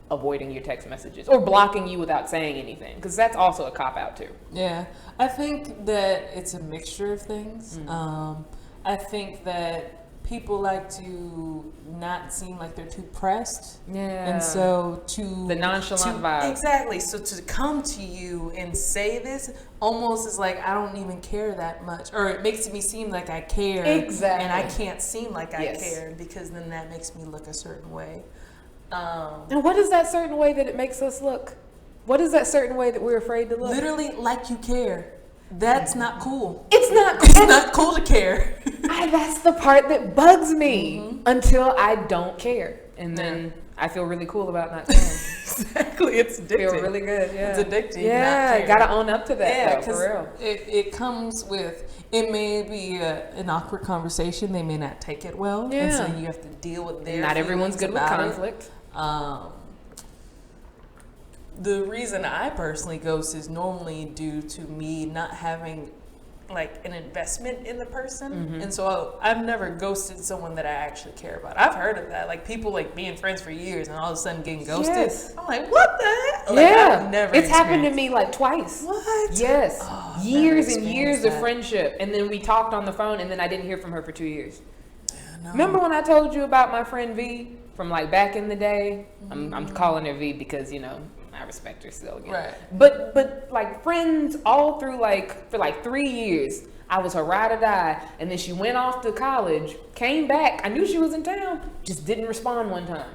avoiding your text messages or blocking you without saying anything? Because that's also a cop-out too. Yeah, I think that it's a mixture of things. I think that people like to not seem like they're too pressed. Yeah. And so the nonchalant vibe. Exactly. So to come to you and say this almost is like, I don't even care that much. Or it makes me seem like I care. Exactly. And I can't seem like I care because then that makes me look a certain way. And what is that certain way that it makes us look? What is that certain way that we're afraid to look? Literally like you care. That's not cool. It's not cool. It's not cool to care. That's the part that bugs me until I don't care. And then I feel really cool about not caring. Exactly. It's addicting. Feel really good. Yeah. It's addicting. Yeah. You got to own up to that. Yeah, though, for real. It comes with, it may be an awkward conversation. They may not take it well. Yeah. And so you have to deal with their Not everyone's good with conflict. The reason I personally ghost is normally due to me not having like an investment in the person. And so I've never ghosted someone that I actually care about. I've heard of that, like people like being friends for years and all of a sudden getting ghosted. Yes. I'm like, what the heck? Like, Yeah, I've never it's happened to experienced- me like twice. What? Yes, Oh, I've years never and years experienced of that. friendship, and then we talked on the phone, and then I didn't hear from her for 2 years. No. Remember when I told you about my friend V from like back in the day? I'm calling her V because I respect her still. Right. But like friends all through for 3 years. I was her ride or die, and then she went off to college, came back. I knew she was in town, just didn't respond one time.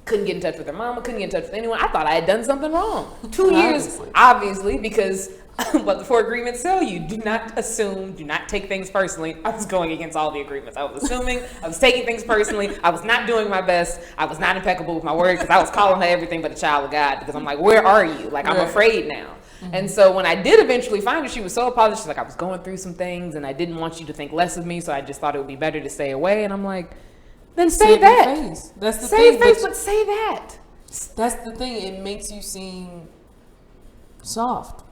Couldn't get in touch with her mama, couldn't get in touch with anyone. I thought I had done something wrong. 2 years, obviously, because what the 4 agreements tell you, do not assume, do not take things personally. I was going against all the agreements. I was assuming, I was taking things personally. I was not doing my best. I was not impeccable with my word because I was calling her everything but a child of God because I'm like, where are you? Like, I'm afraid now. And so when I did eventually find her, she was so apologetic. She's like, I was going through some things and I didn't want you to think less of me, so I just thought it would be better to stay away. And I'm like, then say that. That's the Say thing. face, but say that. That's the thing. It makes you seem soft.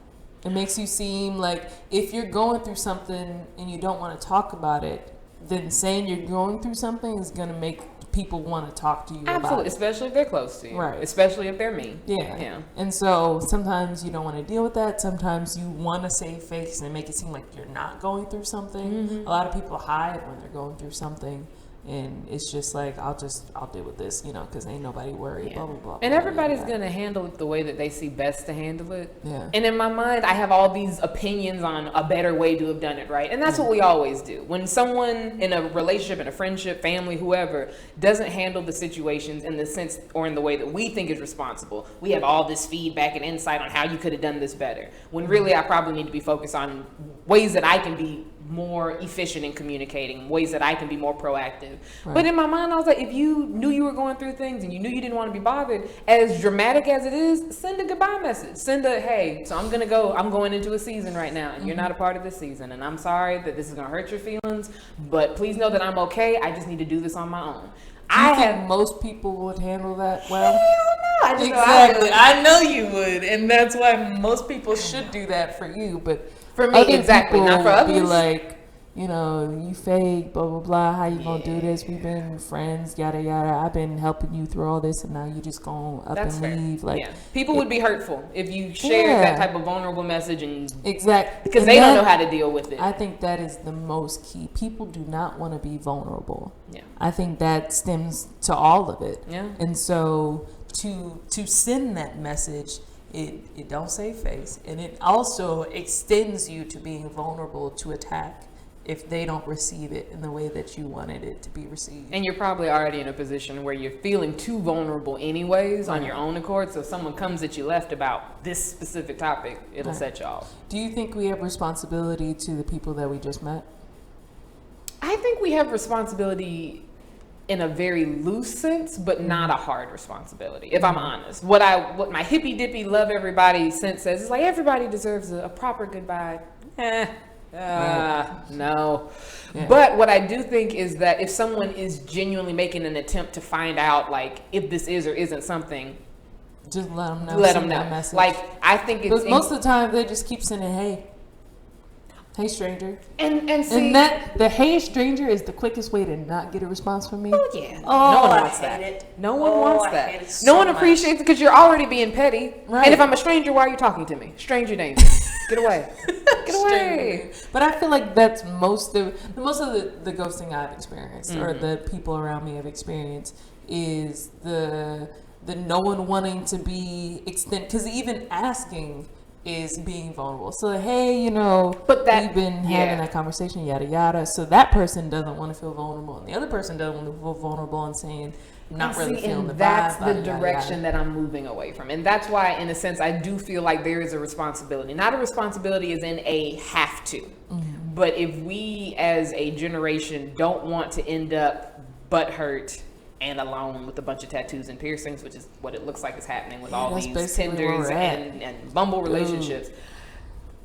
It makes you seem like if you're going through something and you don't want to talk about it, then saying you're going through something is going to make people want to talk to you about it. Especially if they're close to you. Right. Especially if they're mean. Yeah. And so sometimes you don't want to deal with that. Sometimes you want to save face and make it seem like you're not going through something. A lot of people hide when they're going through something. And it's just like, I'll deal with this, because ain't nobody worried, blah, blah, blah. And everybody's going to handle it the way that they see best to handle it. Yeah. And in my mind, I have all these opinions on a better way to have done it, right? And that's what we always do. When someone in a relationship, in a friendship, family, whoever, doesn't handle the situations in the sense or in the way that we think is responsible, we have all this feedback and insight on how you could have done this better. When really I probably need to be focused on ways that I can be more efficient in communicating, ways that I can be more proactive. Right. But in my mind, I was like, if you knew you were going through things and you knew you didn't want to be bothered, as dramatic as it is, send a goodbye message. Send a, hey, so I'm going into a season right now, and you're not a part of this season, and I'm sorry that this is going to hurt your feelings, but please know that I'm okay. I just need to do this on my own. I think most people would handle that well. Hell no. Exactly. I know you would, and that's why most people should do that for you, but for me, exactly, not for others. Be like, you fake, blah, blah, blah. How you gonna do this? We've been friends, yada, yada. I've been helping you through all this, and now you just gonna up and leave. Like, people would be hurtful if you shared that type of vulnerable message, and exactly because they don't know how to deal with it. I think that is the most key. People do not want to be vulnerable. Yeah, I think that stems to all of it. Yeah, and so to send that message It don't save face, and it also extends you to being vulnerable to attack if they don't receive it in the way that you wanted it to be received. And you're probably already in a position where you're feeling too vulnerable anyways on your own accord. So if someone comes at you left about this specific topic, it'll set you off. Do you think we have responsibility to the people that we just met? I think we have responsibility in a very loose sense, but not a hard responsibility, if I'm honest. What my hippy dippy love everybody sense says is like, everybody deserves a proper goodbye. No. Yeah. But what I do think is that if someone is genuinely making an attempt to find out, like, if this is or isn't something, just let them know. Let them know. Like, I think it's... most of the time, they just keep sending, hey, stranger. And see... And that, the hey, stranger is the quickest way to not get a response from me. Oh, yeah. Oh, no one wants that. No one wants that. No one appreciates it because you're already being petty. Right. And if I'm a stranger, why are you talking to me? Stranger danger. Get away. Get away. But I feel like that's most of the ghosting I've experienced, or the people around me have experienced, is the no one wanting to be extended, because even asking is being vulnerable. So, hey, but we've been having that conversation, yada yada. So that person doesn't want to feel vulnerable, and the other person doesn't want to feel vulnerable and saying, I'm not really feeling the vibe. That's the direction that I'm moving away from. And that's why, in a sense, I do feel like there is a responsibility. Not a responsibility as in a have to. Mm-hmm. But if we as a generation don't want to end up butthurt and alone with a bunch of tattoos and piercings, which is what it looks like is happening with all these Tinders and Bumble relationships.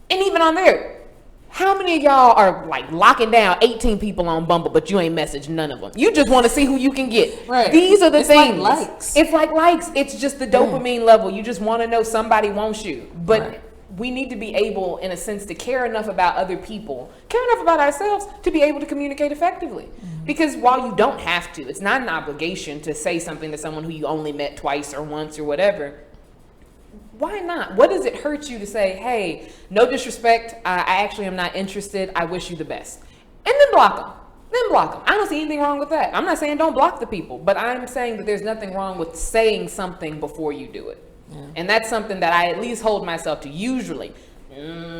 And even on there, how many of y'all are like locking down 18 people on Bumble, but you ain't messaged none of them? You just want to see who you can get. Right. These are the things. Like likes. It's like likes. It's just the dopamine level. You just want to know somebody wants you. But we need to be able, in a sense, to care enough about other people, care enough about ourselves to be able to communicate effectively. Mm-hmm. Because while you don't have to, it's not an obligation to say something to someone who you only met twice or once or whatever. Why not? What does it hurt you to say, hey, no disrespect, I actually am not interested, I wish you the best. And then block them. I don't see anything wrong with that. I'm not saying don't block the people, but I'm saying that there's nothing wrong with saying something before you do it. Yeah. And that's something that I at least hold myself to usually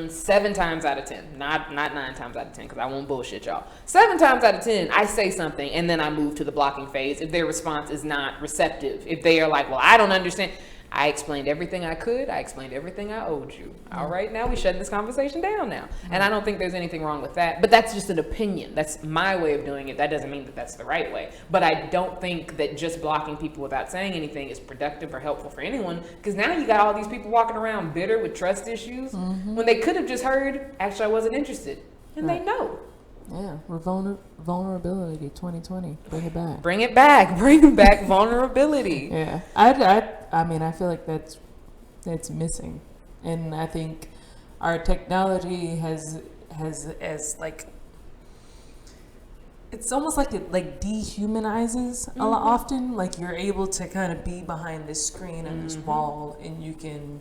7 times out of 10. Not 9 times out of 10, because I won't bullshit y'all. 7 times out of 10, I say something and then I move to the blocking phase if their response is not receptive. If they are like, well, I don't understand. I explained everything I could. I explained everything I owed you. All right, now we shutting this conversation down now. And I don't think there's anything wrong with that. But that's just an opinion. That's my way of doing it. That doesn't mean that that's the right way. But I don't think that just blocking people without saying anything is productive or helpful for anyone. Because now you got all these people walking around bitter with trust issues when they could have just heard, actually, I wasn't interested. And they know. Yeah, we're vulnerability 2020. Bring it back. Bring back vulnerability. Yeah, I mean, I feel like that's missing, and I think our technology has like, it's almost like it like dehumanizes a lot often. Like, you're able to kind of be behind this screen and this wall, and you can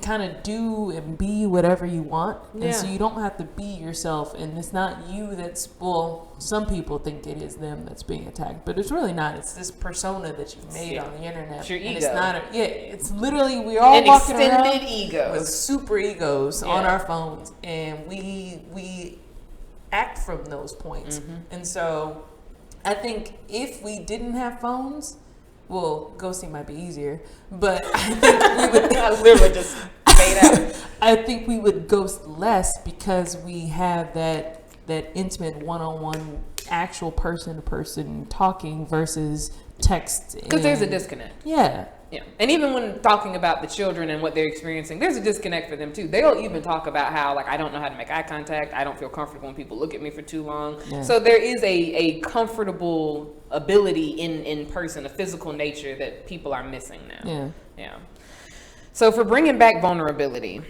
kind of do and be whatever you want. And so you don't have to be yourself. And it's not you that's, well, some people think it is them that's being attacked, but it's really not. It's this persona that you've made on the internet. It's your ego. And it's not, it's literally, we're all walking around ego with super egos on our phones. And we act from those points. And so I think if we didn't have phones, well, ghosting might be easier, but I think we would literally just fade out. I think we would ghost less because we have that intimate one-on-one, actual person-to-person talking versus text. Because there's a disconnect. Yeah. Yeah. And even when talking about the children and what they're experiencing, there's a disconnect for them too. They'll even talk about how, like, I don't know how to make eye contact. I don't feel comfortable when people look at me for too long. Yeah. So there is a comfortable ability in person, a physical nature that people are missing now. Yeah. So for bringing back vulnerability,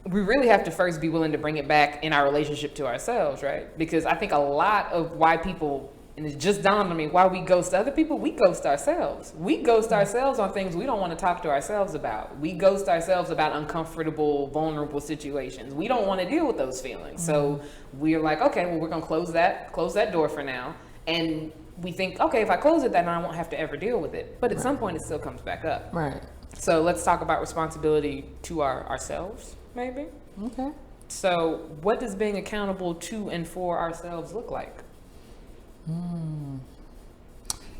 we really have to first be willing to bring it back in our relationship to ourselves, right? Because I think a lot of why people, and it just dawned on me, why we ghost other people, we ghost ourselves. We ghost ourselves on things we don't want to talk to ourselves about. We ghost ourselves about uncomfortable, vulnerable situations. We don't want to deal with those feelings. So we're like, okay, well, we're going to close that door for now. And we think, okay, if I close it, then I won't have to ever deal with it. But at some point, it still comes back up. Right. So let's talk about responsibility to ourselves, maybe. Okay. So what does being accountable to and for ourselves look like?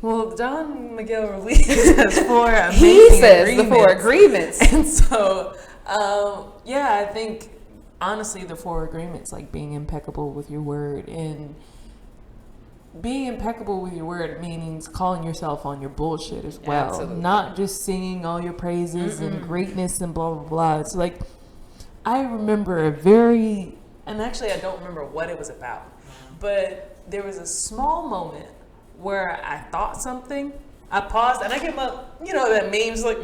Well, John Miguel Ruiz has 4 amazing He says agreements. the 4 agreements. And so, I think honestly the 4 agreements, like being impeccable with your word, and being impeccable with your word means calling yourself on your bullshit as well. Absolutely. Not just singing all your praises and greatness and blah, blah, blah. It's like, I remember and actually I don't remember what it was about, but there was a small moment where I thought something, I paused, and I came up, that meme's like,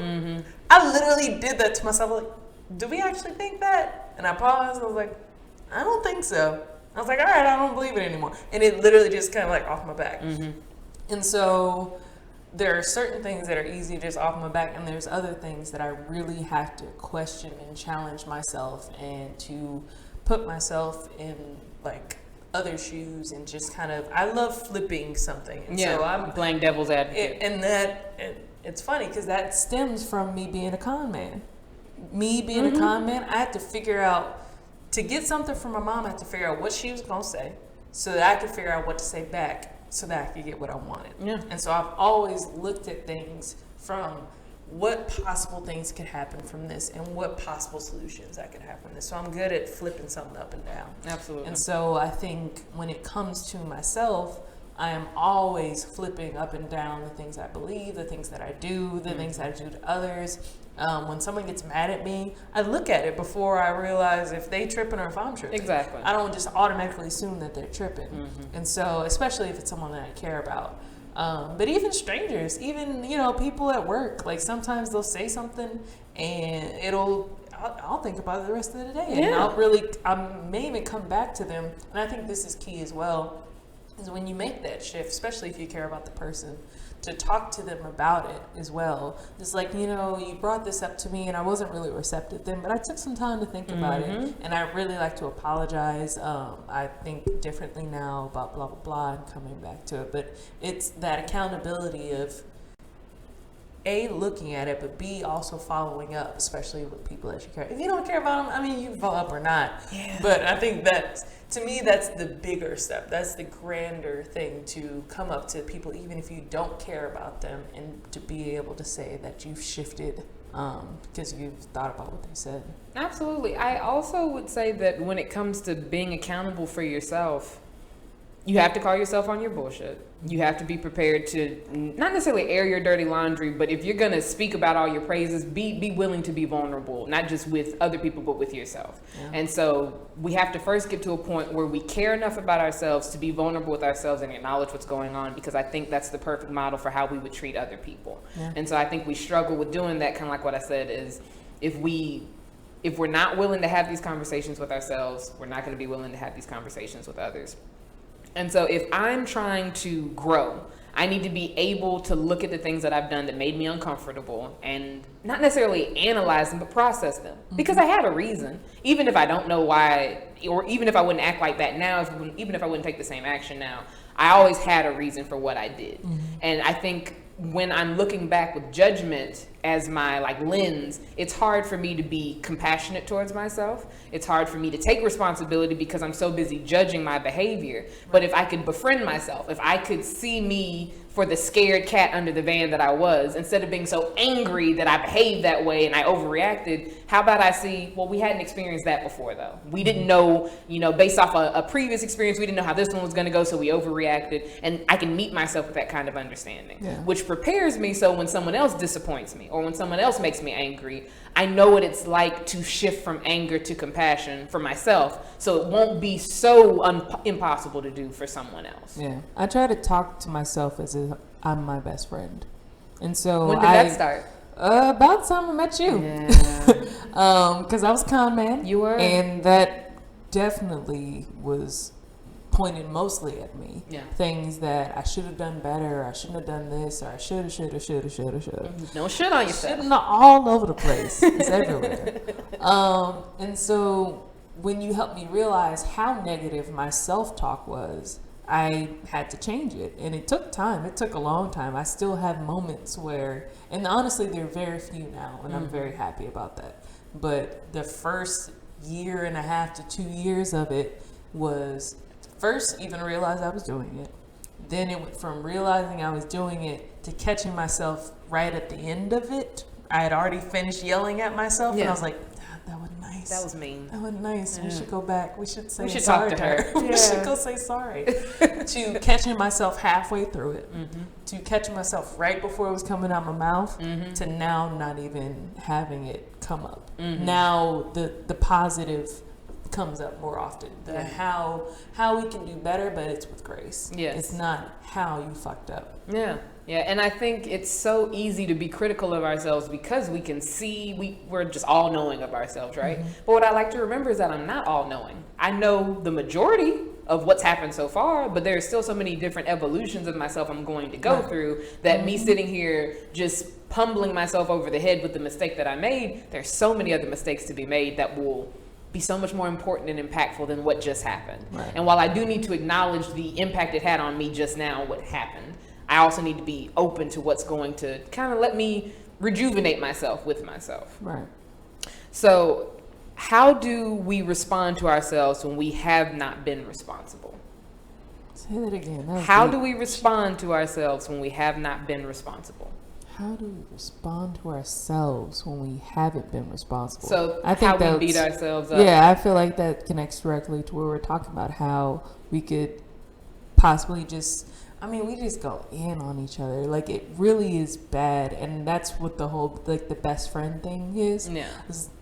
I literally did that to myself, like, do we actually think that? And I paused, I was like, I don't think so. I was like, all right, I don't believe it anymore. And it literally just kind of like off my back. And so there are certain things that are easy just off my back, and there's other things that I really have to question and challenge myself, and to put myself in like other shoes, and just kind of, I love flipping something. And so I'm playing devil's advocate. It's funny because that stems from me being a con man. Me being a con man, I had to figure out, to get something from my mom, I had to figure out what she was going to say so that I could figure out what to say back so that I could get what I wanted. Yeah. And so I've always looked at things from what possible things could happen from this and what possible solutions I could have from this. So I'm good at flipping something up and down. Absolutely. And so I think when it comes to myself, I am always flipping up and down the things I believe, the things that I do, the things I do to others. When someone gets mad at me, I look at it before I realize if they tripping or if I'm tripping. Exactly. I don't just automatically assume that they're tripping. And so, especially if it's someone that I care about. But even strangers, even, people at work, like sometimes they'll say something and I'll think about it the rest of the day. And I may even come back to them. And I think this is key as well, is when you make that shift, especially if you care about the person, to talk to them about it as well. It's like, you brought this up to me and I wasn't really receptive then, but I took some time to think about it, and I really like to apologize. I think differently now about blah, blah, blah, and coming back to it. But it's that accountability of A, looking at it, but B, also following up, especially with people that you care. If you don't care about them, you can follow up or not. Yeah. But I think that, to me, that's the bigger step. That's the grander thing, to come up to people, even if you don't care about them, and to be able to say that you've shifted because you've thought about what they said. Absolutely. I also would say that when it comes to being accountable for yourself, you have to call yourself on your bullshit. You have to be prepared to not necessarily air your dirty laundry, but if you're going to speak about all your praises, be willing to be vulnerable, not just with other people, but with yourself. Yeah. And so we have to first get to a point where we care enough about ourselves to be vulnerable with ourselves and acknowledge what's going on, because I think that's the perfect model for how we would treat other people. Yeah. And so I think we struggle with doing that, kind of like what I said, is if we're not willing to have these conversations with ourselves, we're not going to be willing to have these conversations with others. And so if I'm trying to grow, I need to be able to look at the things that I've done that made me uncomfortable and not necessarily analyze them, but process them. Because I had a reason, even if I don't know why, or even if I wouldn't act like that now, even if I wouldn't take the same action now, I always had a reason for what I did. And I think when I'm looking back with judgment as my lens, it's hard for me to be compassionate towards myself. It's hard for me to take responsibility because I'm so busy judging my behavior. But if I could befriend myself, if I could see me for the scared cat under the van that I was, instead of being so angry that I behaved that way and I overreacted, how about I see, well, we hadn't experienced that before though. We didn't know, based off a previous experience, we didn't know how this one was gonna go, so we overreacted. And I can meet myself with that kind of understanding, which prepares me so when someone else disappoints me or when someone else makes me angry, I know what it's like to shift from anger to compassion for myself, so it won't be so impossible to do for someone else. Yeah, I try to talk to myself as if I'm my best friend. And so when did that start? About the time I met you. Yeah. Because I was a con man. You were. And that definitely was pointed mostly at me. Yeah. Things that I should have done better, I shouldn't have done this, or I should have. Don't shit on yourself. Shitting all over the place. It's everywhere. And so when you helped me realize how negative my self-talk was, I had to change it, and it took time. It took a long time. I still have moments where, and honestly, there are very few now, and I'm very happy about that. But the first year and a half to 2 years of it was first even realize I was doing it. Then it went from realizing I was doing it to catching myself right at the end of it. I had already finished yelling at myself, and I was like, that was nice. That was mean. That was nice. Yeah. We should go back. We should say sorry talk to her. We should go say sorry. To catching myself halfway through it, to catching myself right before it was coming out my mouth, to now not even having it come up. Now the positive comes up more often. The how we can do better, but it's with grace. Yes. It's not how you fucked up. Yeah. Yeah, and I think it's so easy to be critical of ourselves because we can see, we're just all knowing of ourselves, right? But what I like to remember is that I'm not all knowing. I know the majority of what's happened so far, but there's still so many different evolutions of myself I'm going to go through that me sitting here just pummeling myself over the head with the mistake that I made, there's so many other mistakes to be made that will be so much more important and impactful than what just happened. Right. And while I do need to acknowledge the impact it had on me just now, what happened, I also need to be open to what's going to kind of let me rejuvenate myself with myself. Right. So how do we respond to ourselves when we have not been responsible? Say that again. How do we respond to ourselves when we have not been responsible? How do we respond to ourselves when we haven't been responsible? So I think how we beat ourselves up. Yeah, I feel like that connects directly to where we're talking about how we could possibly just, we just go in on each other. Like, it really is bad. And that's what the whole, like, the best friend thing is. Yeah.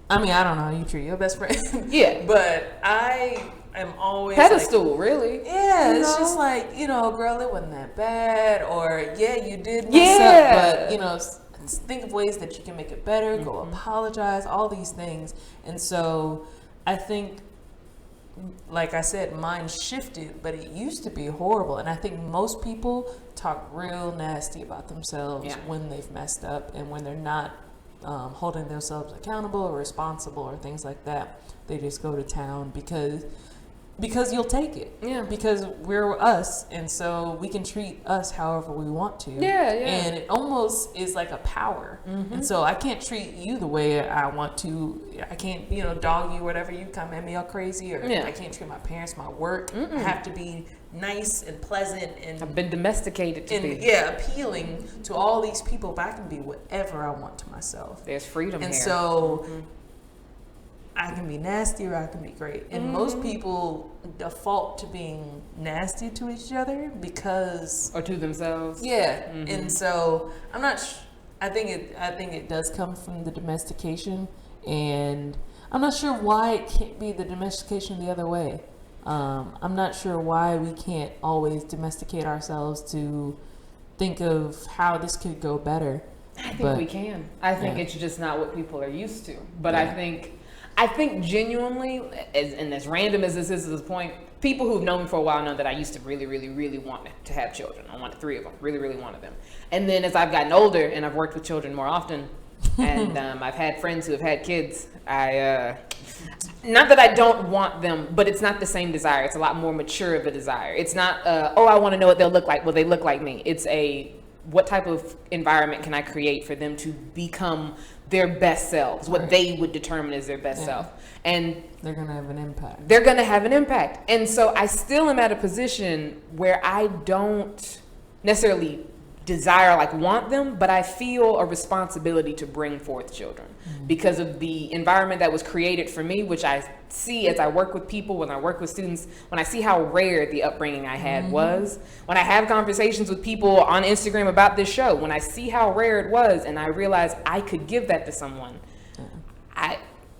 I don't know how you treat your best friend. Yeah. But I am always pedestal, really. Yeah, it's just like, girl, it wasn't that bad. Or, yeah, you did mess up. But, think of ways that you can make it better. Go apologize. All these things. And so I think, like I said, mine shifted, but it used to be horrible. And I think most people talk real nasty about themselves when they've messed up and when they're not holding themselves accountable or responsible or things like that. They just go to town because you'll take it. Yeah. Because we're us, and so we can treat us however we want to. Yeah, yeah. And it almost is like a power. And so I can't treat you the way I want to. I can't, dog you, whatever. You come at me all crazy, or I can't treat my parents, my work. I have to be nice and pleasant, and I've been domesticated to be. Yeah, appealing to all these people, but I can be whatever I want to myself. There's freedom and here. So I can be nasty or I can be great. And most people default to being nasty to each other because, or to themselves. Yeah. And so I'm not I think it does come from the domestication, and I'm not sure why it can't be the domestication the other way. I'm not sure why we can't always domesticate ourselves to think of how this could go better. I think we can. I think it's just not what people are used to. But I think genuinely, and as random as this is at this point, people who've known me for a while know that I used to really, really, really want to have children. I wanted 3 of them, really, really wanted them. And then as I've gotten older and I've worked with children more often, and I've had friends who have had kids, not that I don't want them, but it's not the same desire. It's a lot more mature of a desire. It's not, I want to know what they'll look like. Well, they look like me. It's what type of environment can I create for them to become their best selves, what they would determine as their best self. And they're going to have an impact. They're going to have an impact. And so I still am at a position where I don't necessarily desire, want them, but I feel a responsibility to bring forth children because of the environment that was created for me, which I see as I work with people, when I work with students, when I see how rare the upbringing I had was, when I have conversations with people on Instagram about this show, when I see how rare it was and I realize I could give that to someone,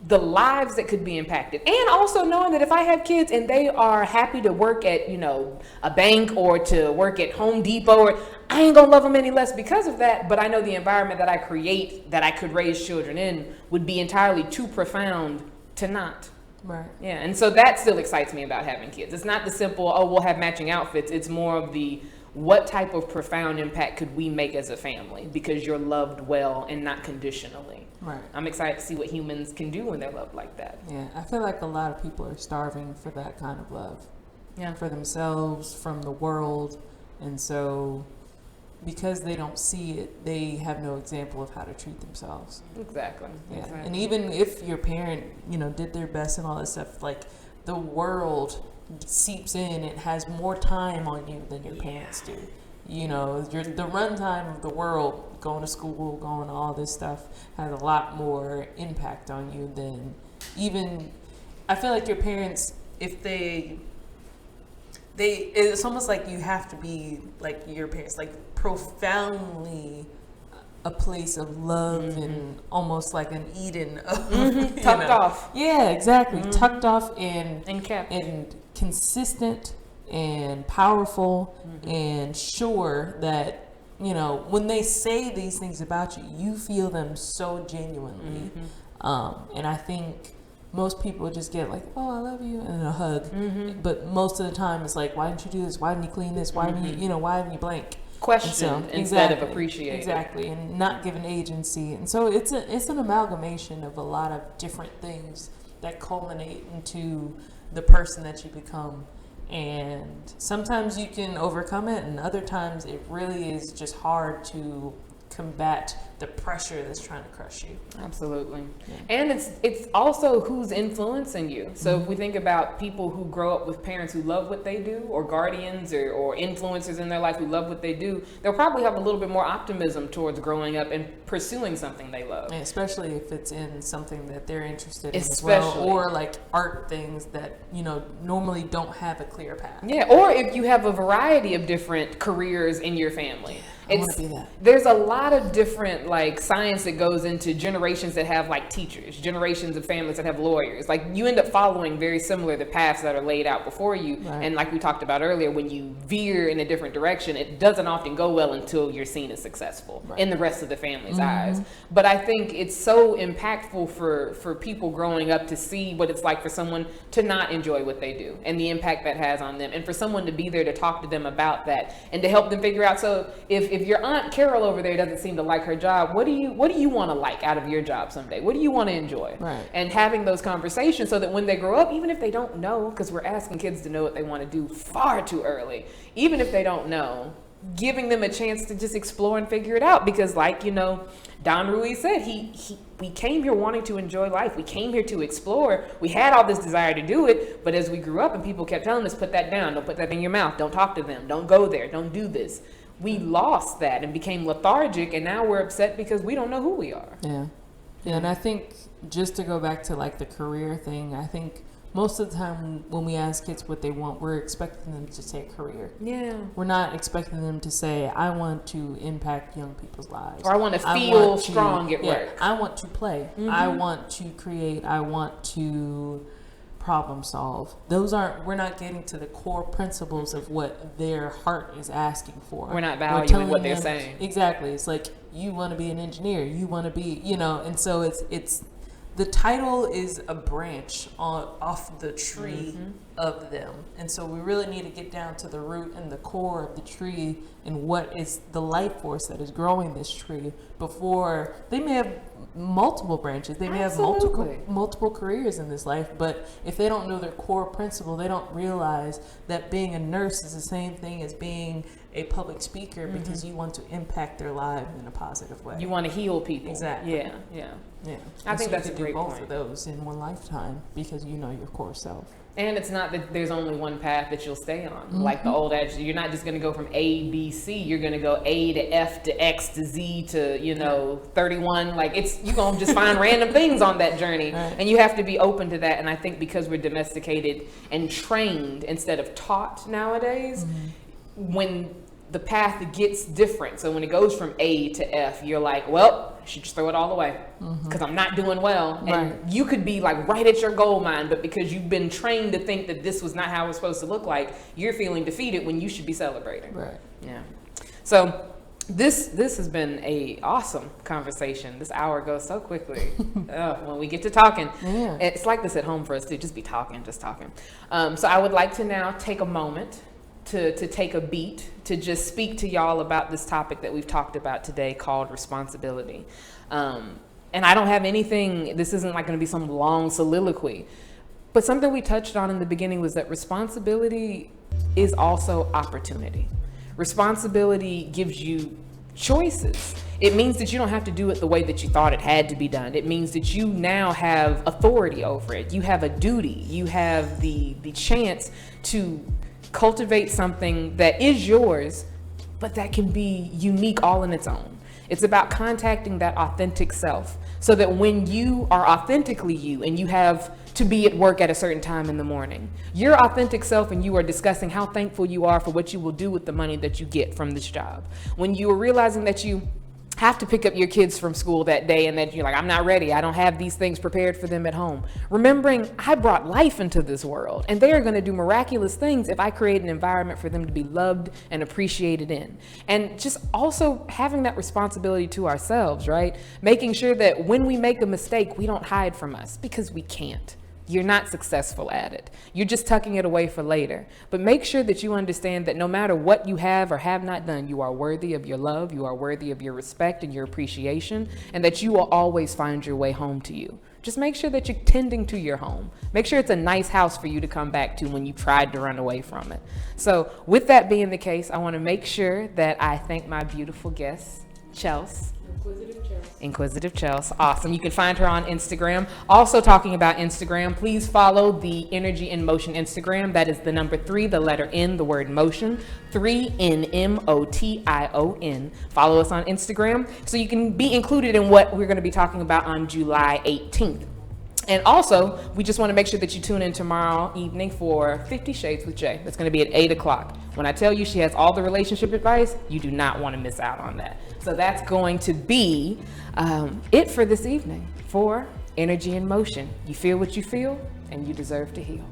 the lives that could be impacted. And also knowing that if I have kids and they are happy to work at, a bank or to work at Home Depot, I ain't gonna love them any less because of that. But I know the environment that I create that I could raise children in would be entirely too profound to not. Right. Yeah. And so that still excites me about having kids. It's not the simple, we'll have matching outfits. It's more of the, what type of profound impact could we make as a family because you're loved well and not conditionally. Right. I'm excited to see what humans can do when they're loved like that. Yeah, I feel like a lot of people are starving for that kind of love. for themselves, from the world. And so because they don't see it, they have no example of how to treat themselves. Exactly. Yeah. Exactly. And even if your parent, did their best and all that stuff, like the world seeps in, it has more time on you than your parents do. The runtime of the world, going to school, going to all this stuff, has a lot more impact on you than even, I feel like your parents, if it's almost like you have to be like your parents, like profoundly a place of love and almost like an Eden of tucked off. Yeah, exactly. Tucked off and kept and consistent and powerful and sure that when they say these things about you, you feel them so genuinely. And I think most people just get like, oh, I love you, and a hug. But most of the time it's like, why didn't you do this? Why didn't you clean this? Why didn't you, why haven't you blank? Questioned instead of appreciated. Exactly, and not given agency. And so it's an amalgamation of a lot of different things that culminate into the person that you become. And sometimes you can overcome it, and other times it really is just hard to combat the pressure that's trying to crush you. Absolutely. Yeah. And it's also who's influencing you. So if we think about people who grow up with parents who love what they do, or guardians or influencers in their life who love what they do, they'll probably have a little bit more optimism towards growing up and pursuing something they love. And especially if it's in something that they're interested in as well, or like art things that, normally don't have a clear path. Yeah, or if you have a variety of different careers in your family. I want to be that. There's a lot of different science that goes into generations that have teachers, generations of families that have lawyers. You end up following very similar the paths that are laid out before you. Right. And like we talked about earlier, when you veer in a different direction, it doesn't often go well until you're seen as successful in the rest of the family's eyes. But I think it's so impactful for people growing up to see what it's like for someone to not enjoy what they do and the impact that has on them, and for someone to be there to talk to them about that and to help them figure out. So if your Aunt Carol over there doesn't seem to like her job, what do you want to like out of your job someday? What do you want to enjoy? Right. And having those conversations so that when they grow up, even if they don't know, because we're asking kids to know what they want to do far too early, even if they don't know, giving them a chance to just explore and figure it out. Because Don Ruiz said, we came here wanting to enjoy life. We came here to explore. We had all this desire to do it, but as we grew up and people kept telling us, put that down, don't put that in your mouth, don't talk to them, don't go there, don't do this. We lost that and became lethargic, and now we're upset because we don't know who we are. Yeah. And I think just to go back to the career thing, I think most of the time when we ask kids what they want, we're expecting them to say career. Yeah. We're not expecting them to say, I want to impact young people's lives. Or I want to feel strong at work. I want to play. I want to create. I want to problem solve. We're not getting to the core principles of what their heart is asking for. We're not valuing what they're saying. Exactly. It's like, you want to be an engineer, you want to be, and so it's the title is a branch off the tree of them. And so we really need to get down to the root and the core of the tree and what is the life force that is growing this tree before they may have multiple branches. They may have multiple careers in this life, but if they don't know their core principle, they don't realize that being a nurse is the same thing as being a public speaker, because you want to impact their lives in a positive way. You want to heal people. Exactly. Yeah. I think that's a great both point. Of those in one lifetime because you know your core self. And it's not that there's only one path that you'll stay on. Like the old adage, you're not just going to go from A, B, C. You're going to go A to F to X to Z to, 31. You're going to just find random things on that journey. Right. And you have to be open to that. And I think because we're domesticated and trained instead of taught nowadays, when the path gets different. So when it goes from A to F, you're like, well, I should just throw it all away because I'm not doing well. And you could be right at your goal mine, but because you've been trained to think that this was not how it was supposed to look like, you're feeling defeated when you should be celebrating. Right. Yeah. So this has been a awesome conversation. This hour goes so quickly. When we get to talking, it's like this at home for us too. Just be talking, just talking. So I would like to now take a moment to take a beat, to just speak to y'all about this topic that we've talked about today called responsibility. And I don't have anything, this isn't going to be some long soliloquy, but But something we touched on in the beginning was that responsibility is also opportunity. Responsibility gives you choices. It means that you don't have to do it the way that you thought it had to be done. It means that you now have authority over it. You have a duty. You have the chance to cultivate something that is yours, but that can be unique all in its own. It's about contacting that authentic self so that when you are authentically you and you have to be at work at a certain time in the morning, your authentic self and you are discussing how thankful you are for what you will do with the money that you get from this job. When you are realizing that you have to pick up your kids from school that day and that you're like, I'm not ready, I don't have these things prepared for them at home. Remembering I brought life into this world and they are going to do miraculous things if I create an environment for them to be loved and appreciated in. And just also having that responsibility to ourselves, right? Making sure that when we make a mistake, we don't hide from us, because we can't. You're not successful at it. You're just tucking it away for later. But make sure that you understand that no matter what you have or have not done, you are worthy of your love, you are worthy of your respect and your appreciation, and that you will always find your way home to you. Just make sure that you're tending to your home. Make sure it's a nice house for you to come back to when you tried to run away from it. So with that being the case, I want to make sure that I thank my beautiful guest, Chelsea. Inquisitive Chelsea. Awesome. You can find her on Instagram. Also, talking about Instagram, please follow the EnergyNMotion Instagram. That is the number 3, the letter N, the word motion, 3 NMOTION. Follow us on Instagram so you can be included in what we're going to be talking about on July 18th. And also, we just want to make sure that you tune in tomorrow evening for 50 Shades with Jay. That's going to be at 8 o'clock. When I tell you she has all the relationship advice, you do not want to miss out on that. So that's going to be it for this evening for EnergyNMotion. You feel what you feel, and you deserve to heal.